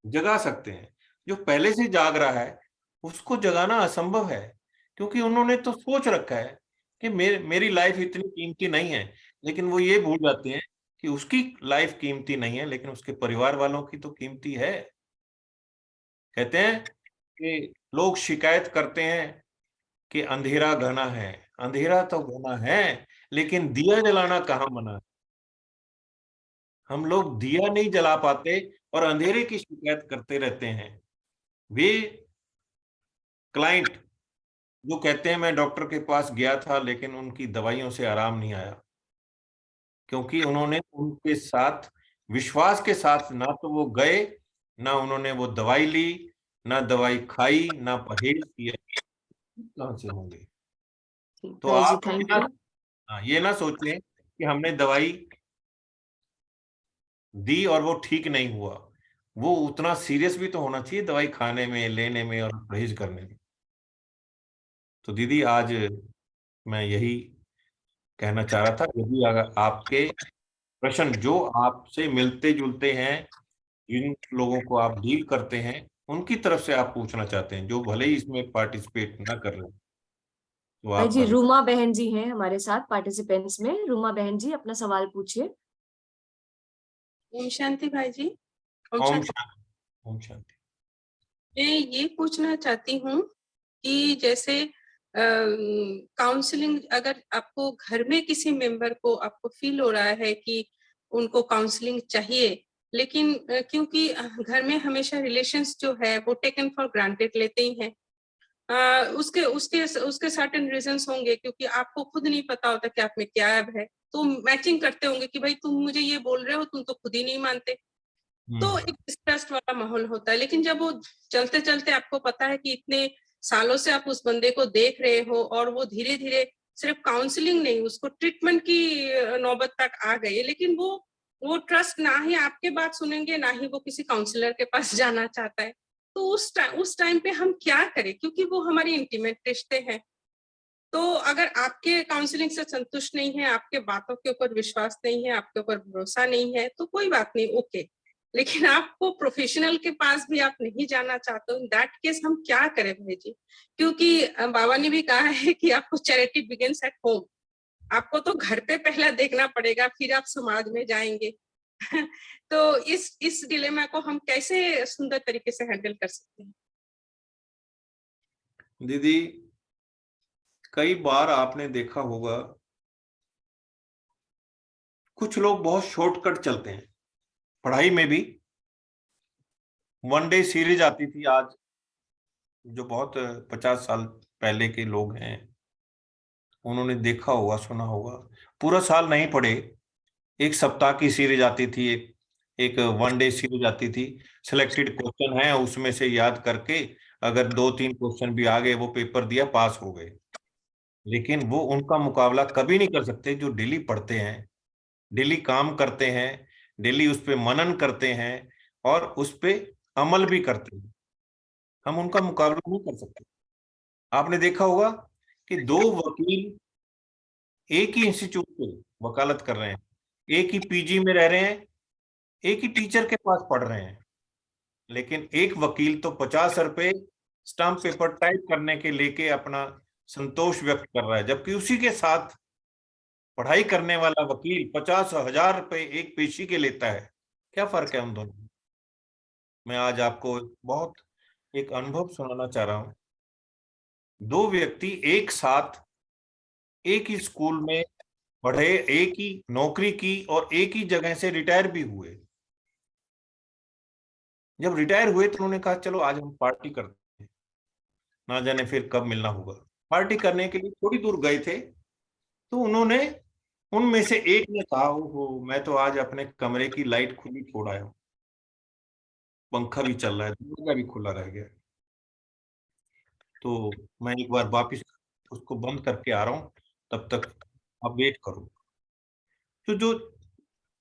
जगा सकते हैं, जो पहले से जाग रहा है उसको जगाना असंभव है, क्योंकि उन्होंने तो सोच रखा है कि मेरी लाइफ इतनी कीमती नहीं है। लेकिन वो ये भूल जाते हैं कि उसकी लाइफ कीमती नहीं है, लेकिन उसके परिवार वालों की तो कीमती है। कहते हैं कि लोग शिकायत करते हैं कि अंधेरा घना है। अंधेरा तो घना है, लेकिन दिया जलाना कहाँ मना है। हम लोग दिया नहीं जला पाते और अंधेरे की शिकायत करते रहते हैं। वे क्लाइंट जो कहते हैं मैं डॉक्टर के पास गया था लेकिन उनकी दवाइयों से आराम नहीं आया, क्योंकि उन्होंने उनके साथ विश्वास के साथ ना तो वो गए, ना उन्होंने वो दवाई ली, ना दवाई खाई, ना परहेज किया। कहाँ से होंगे? तो भाई जी आप थैंक यू। ये ना सोचें कि हमने दवाई दी और वो ठीक नहीं हुआ। वो उतना सीरियस भी तो होना चाहिए दवाई खाने में, लेने में और परहेज करने में। तो दीदी आज मैं यही कहना चाह रहा था, यदि अगर आपके प्रश्न जो आपसे मिलते जुलते हैं, जिन लोगों को आप डील करते हैं, उनकी तरफ से आप पूछना चाहते हैं जो भले ही इसमें पार्टिसिपेट ना कर रहे हो, तो भाई आप जी कर। रूमा बहन जी हैं हमारे साथ पार्टिसिपेंट्स में। रूमा बहन जी अपना सवाल पूछिए। ओम शांति भाई जी। ओम ओम शांति। शांति। ओम शांति। मैं ये पूछना चाहती हूँ कि जैसे काउंसलिंग अगर आपको घर में किसी मेंबर को आपको फील हो रहा है कि उनको काउंसलिंग चाहिए, लेकिन क्योंकि घर में हमेशा रिलेशंस जो है वो टेकन फॉर ग्रांटेड लेते ही हैं। उसके उसके उसके सर्टेन रीजंस होंगे, क्योंकि आपको खुद नहीं पता होता कि आप में क्या ऐब है, तो मैचिंग करते होंगे कि भाई तुम मुझे ये बोल रहे हो, तुम तो खुद ही नहीं मानते। तो एक डिस्ट्रस्ट वाला माहौल होता है। लेकिन जब वो चलते चलते आपको पता है कि इतने सालों से आप उस बंदे को देख रहे हो और वो धीरे धीरे सिर्फ काउंसलिंग नहीं, उसको ट्रीटमेंट की नौबत तक आ गई, लेकिन वो ट्रस्ट ना ही आपके बात सुनेंगे, ना ही वो किसी काउंसलर के पास जाना चाहता है। तो उस टाइम पे हम क्या करें, क्योंकि वो हमारी इंटीमेट रिश्ते हैं। तो अगर आपके काउंसलिंग से संतुष्ट नहीं है, आपके बातों के ऊपर विश्वास नहीं है, आपके ऊपर भरोसा नहीं है, तो कोई बात नहीं, ओके। लेकिन आपको प्रोफेशनल के पास भी आप नहीं जाना चाहते हो, इन दैट केस हम क्या करें भाई जी? क्योंकि बाबा ने भी कहा है कि आपको चैरिटी बिगिंस एट होम। आपको तो घर पे पहला देखना पड़ेगा, फिर आप समाज में जाएंगे। तो इस डिलेमा को हम कैसे सुंदर तरीके से हैंडल कर सकते हैं? दीदी कई बार आपने देखा होगा कुछ लोग बहुत शॉर्टकट चलते हैं पढ़ाई में भी। वन डे सीरीज आती थी, आज जो बहुत 50 साल पहले के लोग हैं उन्होंने देखा होगा, सुना होगा। पूरा साल नहीं पढ़े, एक सप्ताह की सीरीज आती थी, एक वन डे सीरीज आती थी। सिलेक्टेड क्वेश्चन है, उसमें से याद करके अगर 2-3 क्वेश्चन भी आ गए वो पेपर दिया, पास हो गए। लेकिन वो उनका मुकाबला कभी नहीं कर सकते जो डेली पढ़ते हैं, डेली काम करते हैं, डेली उस पे मनन करते हैं और उस पे अमल भी करते हैं। हम उनका मुकाबला नहीं कर सकते। आपने देखा होगा कि दो वकील एक ही इंस्टीट्यूट पे वकालत कर रहे हैं, एक ही पीजी में रह रहे हैं, एक ही टीचर के पास पढ़ रहे हैं, लेकिन एक वकील तो 50 रुपए स्टाम्प पेपर टाइप करने के लेके अपना संतोष व्यक्त कर रहा है, जबकि उसी के साथ पढ़ाई करने वाला वकील 50,000 रुपए एक पेशी के लेता है। क्या फर्क है उन दोनों में? मैं आज आपको बहुत एक अनुभव सुनाना चाह रहा हूं। दो व्यक्ति एक साथ एक ही स्कूल में पढ़े, एक ही नौकरी की और एक ही जगह से रिटायर भी हुए। जब रिटायर हुए तो उन्होंने कहा चलो आज हम पार्टी करते हैं, ना जाने फिर कब मिलना होगा। पार्टी करने के लिए थोड़ी दूर गए थे तो उन्होंने, उनमें से एक ने कहा, ओहो मैं तो आज अपने कमरे की लाइट खुली छोड़ आया हूं, पंखा भी चल रहा है, दरवाजा भी खुला रह गया, तो मैं एक बार वापिस उसको बंद करके आ रहा हूं, तब तक आप वेट करो। तो जो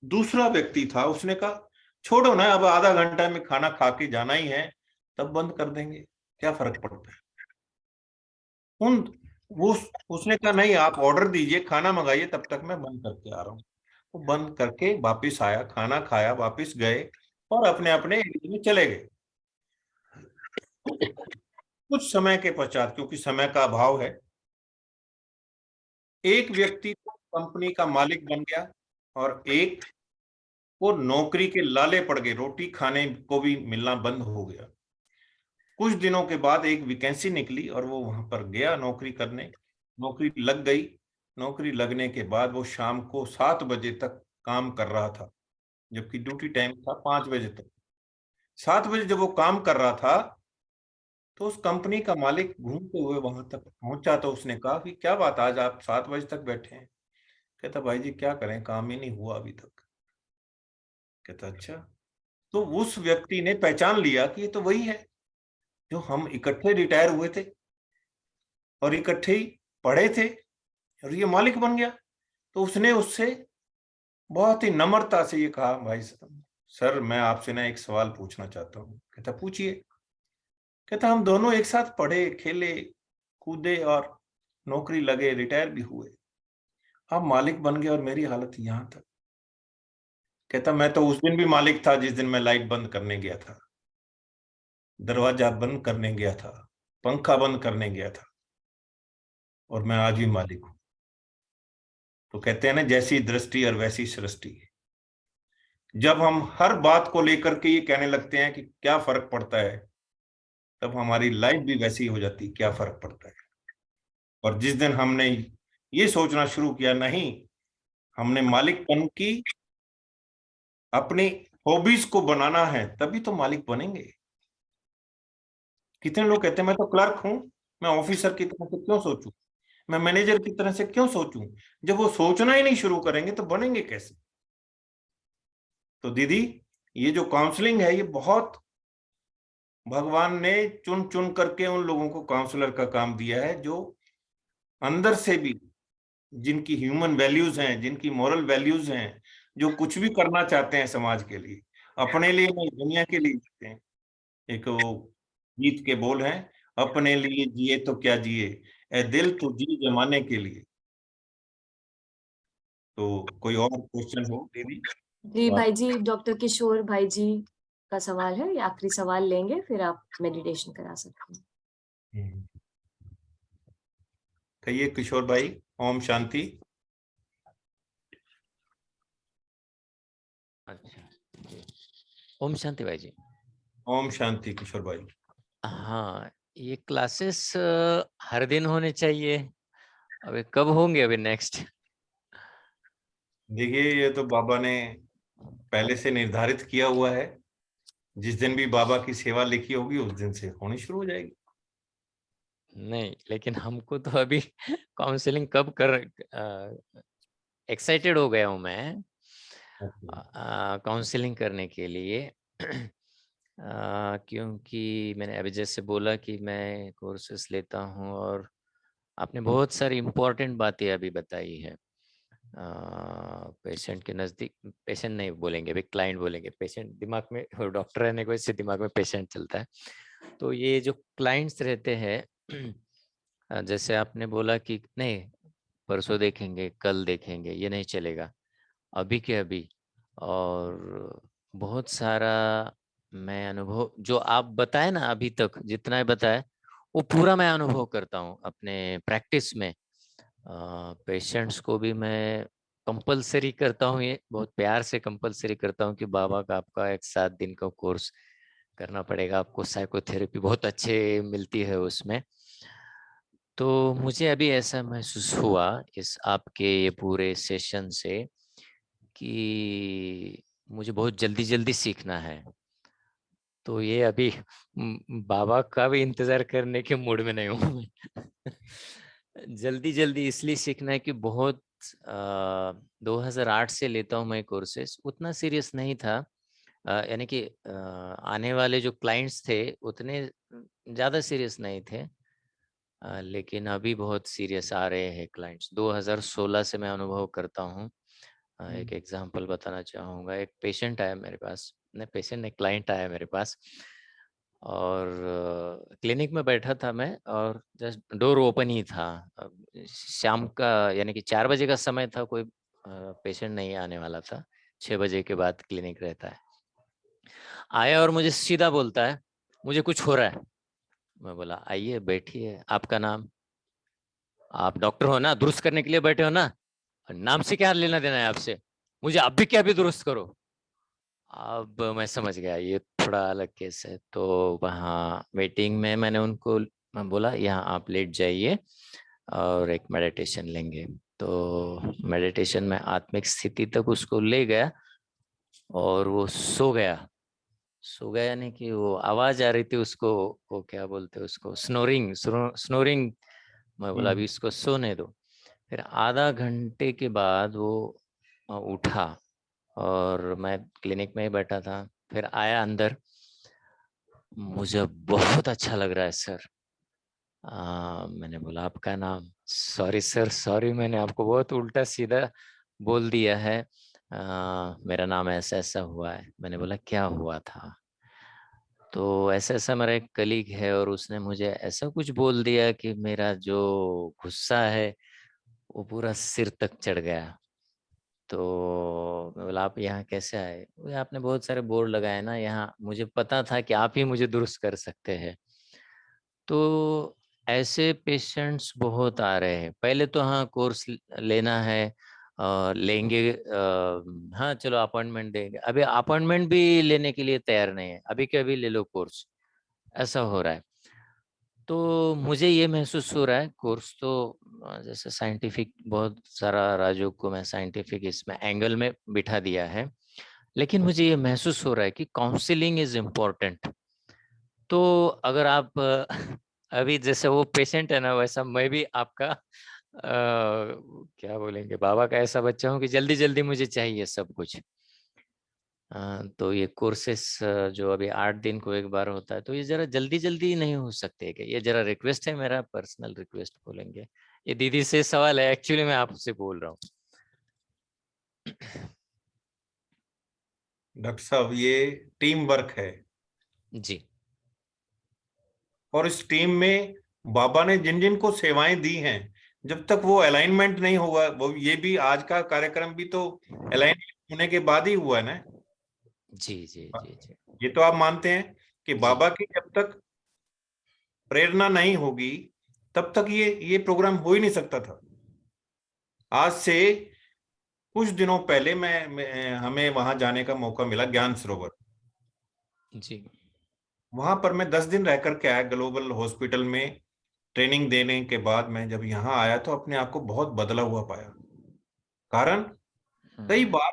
दूसरा व्यक्ति था उसने कहा छोड़ो ना, अब आधा घंटा में खाना खा के जाना ही है, तब बंद कर देंगे, क्या फर्क पड़ता है। उन वो उसने कहा नहीं आप ऑर्डर दीजिए, खाना मंगाइए, तब तक मैं बंद करके आ रहा हूँ। वो बंद करके वापिस आया, खाना खाया, वापिस गए और अपने अपने एरिया में चले गए। कुछ समय के पश्चात, क्योंकि समय का अभाव है, एक व्यक्ति तो कंपनी का मालिक बन गया और एक वो नौकरी के लाले पड़ गए, रोटी खाने को भी मिलना बंद हो गया। कुछ दिनों के बाद एक वैकेंसी निकली और वो वहां पर गया नौकरी करने, नौकरी लग गई। नौकरी लगने के बाद वो शाम को 7 बजे तक काम कर रहा था, जबकि ड्यूटी टाइम था 5 बजे तक। 7 बजे जब वो काम कर रहा था तो उस कंपनी का मालिक घूमते हुए वहां तक पहुंचा, तो उसने कहा कि क्या बात आज आप 7 बजे तक बैठे हैं। कहता भाई जी क्या करें, काम ही नहीं हुआ अभी तक। कहता अच्छा। तो उस व्यक्ति ने पहचान लिया कि ये तो वही है जो हम इकट्ठे रिटायर हुए थे और इकट्ठे ही पढ़े थे और ये मालिक बन गया। तो उसने उससे बहुत ही नम्रता से ये कहा, भाई सर मैं आपसे ना एक सवाल पूछना चाहता हूँ। कहता पूछिए। कहता हम दोनों एक साथ पढ़े, खेले, कूदे और नौकरी लगे, रिटायर भी हुए, आप मालिक बन गए और मेरी हालत यहाँ तक। कहता मैं तो उस दिन भी मालिक था जिस दिन मैं लाइट बंद करने गया था, दरवाजा बंद करने गया था, पंखा बंद करने गया था, और मैं आज भी मालिक हूं। तो कहते हैं ना जैसी दृष्टि और वैसी सृष्टि। जब हम हर बात को लेकर के ये कहने लगते हैं कि क्या फर्क पड़ता है, तब हमारी लाइफ भी वैसी हो जाती, क्या फर्क पड़ता है। और जिस दिन हमने ये सोचना शुरू किया नहीं, हमने मालिकपन की अपनी हॉबीज को बनाना है, तभी तो मालिक बनेंगे। कितने लोग कहते हैं मैं तो क्लर्क हूं, मैं ऑफिसर की तरह से क्यों सोचूं, मैं मैनेजर की तरह से क्यों सोचूं। जब वो सोचना ही नहीं शुरू करेंगे तो बनेंगे कैसे। तो दीदी ये जो काउंसलिंग है, ये बहुत भगवान ने चुन चुन करके उन लोगों को काउंसलर का काम दिया है जो अंदर से भी, जिनकी ह्यूमन वैल्यूज हैं, जिनकी मॉरल वैल्यूज हैं, जो कुछ भी करना चाहते हैं समाज के लिए, अपने लिए नहीं दुनिया के लिए जीते हैं। एक वो गीत के बोल हैं, अपने लिए जिए तो क्या जिए, ए दिल तो जी जमाने के लिए। तो कोई और क्वेश्चन हो दीदी? जी भाई जी, डॉक्टर किशोर भाई जी का सवाल है, ये आखिरी सवाल लेंगे, फिर आप मेडिटेशन करा सकते हैं। कहिए किशोर भाई। ओम शांति। अच्छा ओम शांति भाई जी। ओम शांति किशोर भाई। हाँ ये क्लासेस हर दिन होने चाहिए, अभी कब होंगे अभी नेक्स्ट? देखिए ये तो बाबा ने पहले से निर्धारित किया हुआ है, जिस दिन भी बाबा की सेवा लिखी होगी उस दिन से होनी शुरू हो जाएगी। नहीं लेकिन हमको तो अभी काउंसलिंग कब कर, एक्साइटेड हो गया हूँ मैं काउंसलिंग करने के लिए। क्योंकि मैंने अभी जैसे बोला कि मैं कोर्सेस लेता हूँ और आपने बहुत सारी इम्पोर्टेंट बातें अभी बताई है। पेशेंट के नजदीक, पेशेंट नहीं बोलेंगे, अभी क्लाइंट बोलेंगे, पेशेंट दिमाग में, डॉक्टर रहने की वजह से दिमाग में पेशेंट चलता है। तो ये जो क्लाइंट्स रहते हैं, जैसे आपने बोला कि नहीं परसों देखेंगे, कल देखेंगे, ये नहीं चलेगा, अभी के अभी। और बहुत सारा मैं अनुभव जो आप बताए ना अभी तक जितना बताए वो पूरा मैं अनुभव करता हूँ अपने प्रैक्टिस में। पेशेंट्स को भी मैं कंपलसरी करता हूँ, ये बहुत प्यार से कंपलसरी करता हूँ कि बाबा का आपका एक 7 दिन का कोर्स करना पड़ेगा, आपको साइकोथेरेपी बहुत अच्छे मिलती है उसमें। तो मुझे अभी ऐसा महसूस हुआ इस आपके ये पूरे सेशन से कि मुझे बहुत जल्दी जल्दी सीखना है। तो ये अभी बाबा का भी इंतजार करने के मूड में नहीं हूँ जल्दी जल्दी इसलिए सीखना है कि बहुत 2008 से लेता हूँ मैं कोर्सेस, उतना सीरियस नहीं था। यानी कि आने वाले जो क्लाइंट्स थे उतने ज़्यादा सीरियस नहीं थे, लेकिन अभी बहुत सीरियस आ रहे हैं क्लाइंट्स। 2016 से मैं अनुभव करता हूँ। एक एग्जांपल बताना चाहूँगा। एक पेशेंट आया मेरे पास, नहीं पेशेंट नहीं, क्लाइंट आया मेरे पास, और क्लिनिक में बैठा था मैं और जस्ट डोर ओपन ही था। शाम का यानी कि 4 बजे का समय था, कोई पेशेंट नहीं आने वाला था। 6 बजे के बाद क्लिनिक रहता है। आया और मुझे सीधा बोलता है मुझे कुछ हो रहा है। मैं बोला आइए बैठिए, आपका नाम, आप डॉक्टर हो ना, दुरुस्त करने के लिए बैठे हो ना, नाम से क्या लेना देना है आपसे, मुझे अब भी क्या भी दुरुस्त करो। अब मैं समझ गया ये थोड़ा अलग केस है। तो वहाँ मीटिंग में मैंने उनको मैं बोला यहाँ आप लेट जाइए और एक मेडिटेशन लेंगे। तो मेडिटेशन में आत्मिक स्थिति तक उसको ले गया और वो सो गया। सो गया यानी कि वो आवाज आ रही थी उसको, वो क्या बोलते हैं उसको, स्नोरिंग स्नोरिंग। मैं बोला अभी इसको सोने दो। फिर आधा घंटे के बाद वो उठा और मैं क्लिनिक में ही बैठा था। फिर आया अंदर, मुझे बहुत अच्छा लग रहा है सर। मैंने बोला आपका नाम, सॉरी सर सॉरी मैंने आपको बहुत उल्टा सीधा बोल दिया है, मेरा नाम ऐसा ऐसा हुआ है। मैंने बोला क्या हुआ था? तो ऐसा ऐसा मेरा एक कलीग है और उसने मुझे ऐसा कुछ बोल दिया कि मेरा जो गुस्सा है वो पूरा सिर तक चढ़ गया। तो मैं बोला आप यहाँ कैसे आए? बोले, आपने बहुत सारे बोर्ड लगाए ना यहाँ, मुझे पता था कि आप ही मुझे दुरुस्त कर सकते हैं। तो ऐसे पेशेंट्स बहुत आ रहे हैं। पहले तो हाँ कोर्स लेना है, लेंगे, हाँ चलो अपॉइंटमेंट देंगे, अभी अपॉइंटमेंट भी लेने के लिए तैयार नहीं है, अभी के अभी ले लो कोर्स, ऐसा हो रहा है। तो मुझे ये महसूस हो रहा है कोर्स तो जैसे साइंटिफिक बहुत सारा राजू को मैं साइंटिफिक इसमें एंगल में बिठा दिया है, लेकिन मुझे ये महसूस हो रहा है कि काउंसलिंग इज इम्पोर्टेंट। तो अगर आप अभी जैसे वो पेशेंट है ना, वैसा मैं भी आपका क्या बोलेंगे, बाबा का ऐसा बच्चा हूँ कि जल्दी जल्दी मुझे चाहिए सब कुछ। तो ये कोर्सेस जो अभी 8 दिन को एक बार होता है, तो ये जरा जल्दी जल्दी नहीं हो सकते क्या? ये जरा रिक्वेस्ट है, मेरा पर्सनल रिक्वेस्ट बोलेंगे। ये दीदी से सवाल है, एक्चुअली मैं आपसे बोल रहा हूँ। डॉक्टर साहब ये टीम वर्क है जी। और इस टीम में बाबा ने जिन जिन को सेवाएं दी हैं, जब तक वो अलाइनमेंट नहीं होगा, वो ये भी आज का कार्यक्रम भी तो अलाइनमेंट होने के बाद ही हुआ है ना। जी जी जी जी ये तो आप मानते हैं कि बाबा की जब तक प्रेरणा नहीं होगी तब तक ये प्रोग्राम हो ही नहीं सकता था। आज से कुछ दिनों पहले हमें वहां जाने का मौका मिला, ज्ञान सरोवर। जी। वहां पर मैं 10 दिन रह करके आया ग्लोबल हॉस्पिटल में। ट्रेनिंग देने के बाद मैं जब यहाँ आया तो अपने आप को बहुत बदला हुआ पाया। कारण कई बार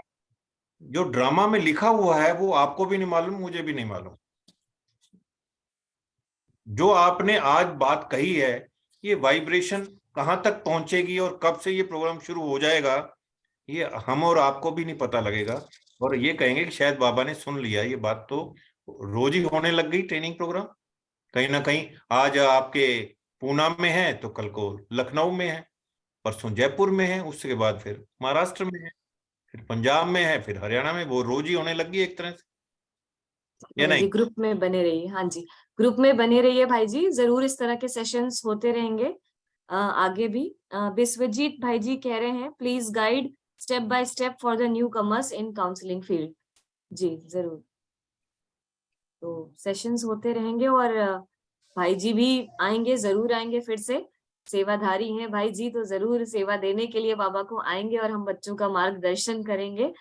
जो ड्रामा में लिखा हुआ है वो आपको भी नहीं मालूम, मुझे भी नहीं मालूम। जो आपने आज बात कही है, ये वाइब्रेशन कहाँ तक पहुंचेगी और कब से ये प्रोग्राम शुरू हो जाएगा, ये हम और आपको भी नहीं पता लगेगा। और ये कहेंगे कि शायद बाबा ने सुन लिया। ये बात तो रोज ही होने लग गई ट्रेनिंग प्रोग्राम। कहीं ना कहीं आज आपके पूना में है तो कल को लखनऊ में है, परसों जयपुर में है, उसके बाद फिर महाराष्ट्र में है, फिर पंजाब में है, फिर हरियाणा में। वो रोज ही होने लगी एक तरह से, या भाई जी नहीं? ग्रुप में बने रहिए। हाँ जी, ग्रुप में बने रहिए भाई जी, जरूर इस तरह के सेशंस होते रहेंगे आगे भी। विश्वजीत भाई जी कह रहे हैं please guide step by step for the new commerce in counselling field. जी जरूर, तो सेशंस होते रहेंगे और भाई जी भी आएंगे, जरूर आएंगे फिर से। सेवाधारी हैं भाई जी, तो जरूर सेवा देने के लिए बाबा को आएंगे और हम बच्चों का मार्गदर्शन करेंगे।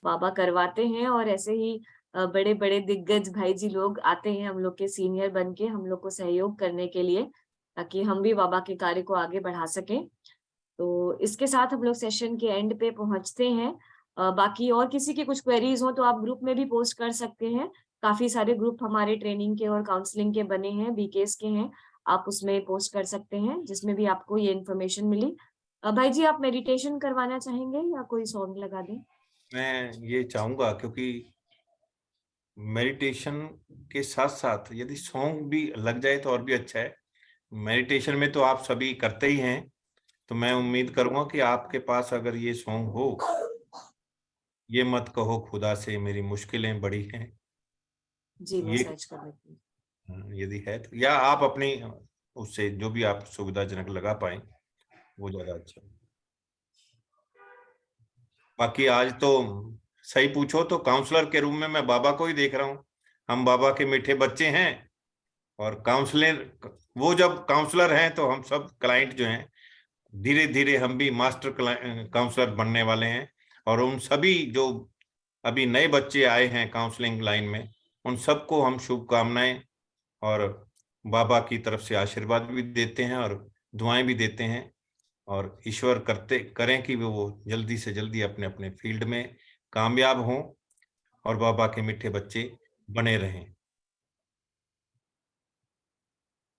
बाबा करवाते हैं और ऐसे ही बड़े बड़े दिग्गज भाई जी लोग आते हैं हम लोग के सीनियर बन के हम लोग को सहयोग करने के लिए, ताकि हम भी बाबा के कार्य को आगे बढ़ा सकें। तो इसके साथ हम लोग सेशन के एंड पे पहुंचते हैं। बाकी और किसी की कुछ क्वेरीज हो तो आप ग्रुप में भी पोस्ट कर सकते हैं। काफी सारे ग्रुप हमारे ट्रेनिंग के और काउंसलिंग के बने हैं, बीकेएस के हैं, आप उसमें पोस्ट कर सकते हैं जिसमें भी आपको ये इन्फॉर्मेशन मिली। भाई जी आप मेडिटेशन करवाना चाहेंगे या कोई सॉन्ग लगा दें? मैं ये चाहूंगा, क्योंकि मेडिटेशन के साथ साथ यदि सॉन्ग भी लग जाए तो और भी अच्छा है। मेडिटेशन में तो आप सभी करते ही हैं, तो मैं उम्मीद करूंगा कि आपके पास अगर ये सॉन्ग हो, ये मत कहो खुदा से मेरी मुश्किलें बड़ी हैं, जी मैं ये सर्च कर लेती हूँ। यदि है तो, या आप अपनी उससे जो भी आप सुविधाजनक लगा पाए वो ज्यादा अच्छा है। बाकी आज तो सही पूछो तो काउंसलर के रूम में मैं बाबा को ही देख रहा हूँ। हम बाबा के मीठे बच्चे हैं, और काउंसलर, वो जब काउंसलर हैं तो हम सब क्लाइंट जो हैं, धीरे धीरे हम भी मास्टर काउंसलर बनने वाले हैं। और उन सभी जो अभी नए बच्चे आए हैं काउंसलिंग लाइन में, उन सबको हम शुभकामनाएं और बाबा की तरफ से आशीर्वाद भी देते हैं और दुआएं भी देते हैं। और ईश्वर करते करें कि वो जल्दी से जल्दी अपने अपने फील्ड में कामयाब हों और बाबा के मीठे बच्चे बने रहें।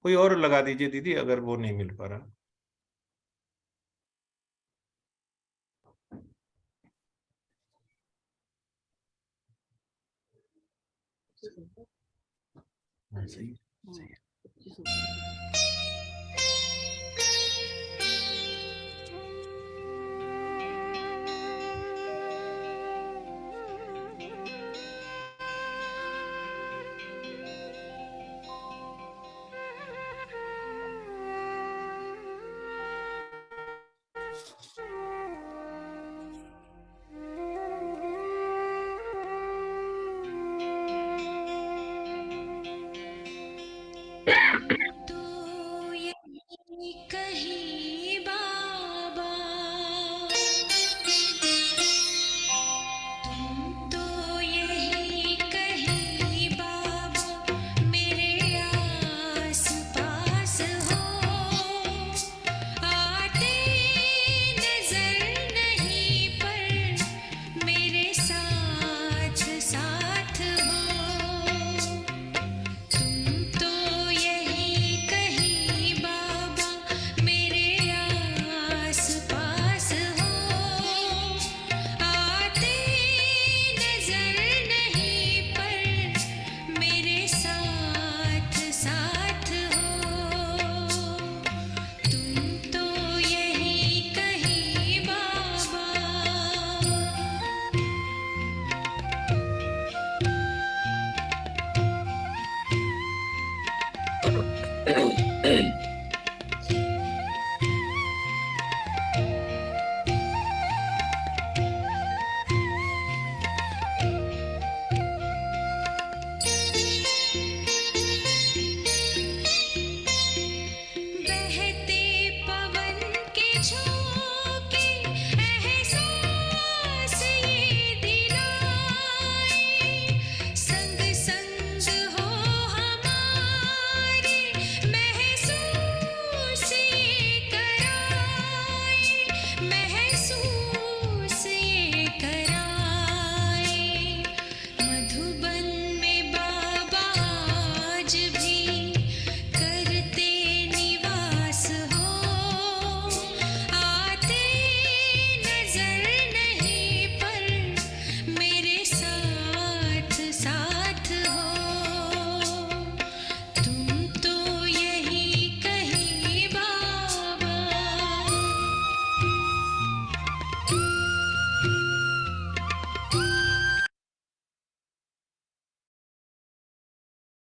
कोई और लगा दीजिए दीदी, अगर वो नहीं मिल पा रहा। हाँ, सही सही है।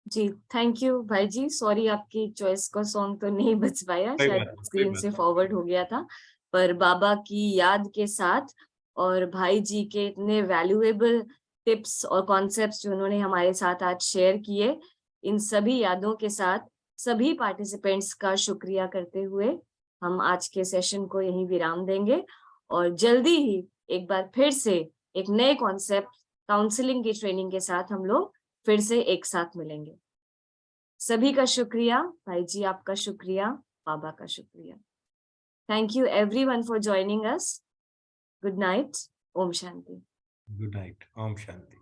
जी, थैंक यू भाई जी। सॉरी आपकी चॉइस का सॉन्ग तो नहीं बज पाया, कोई शायद बात नहीं, कोई स्क्रीन बात से नहीं। फॉरवर्ड हो गया था। पर बाबा की याद के साथ और भाई जी के इतने वैल्यूएबल टिप्स और कॉन्सेप्ट्स जो उन्होंने हमारे साथ आज शेयर किए, इन सभी यादों के साथ सभी पार्टिसिपेंट्स का शुक्रिया करते हुए हम आज के सेशन को यहीं विराम देंगे और जल्दी ही एक बार फिर से एक नए कॉन्सेप्ट काउंसलिंग की ट्रेनिंग के साथ हम लोग फिर से एक साथ मिलेंगे। सभी का शुक्रिया, भाई जी आपका शुक्रिया, बाबा का शुक्रिया। Thank you everyone for joining us. Good night, Om Shanti. Good night, Om Shanti.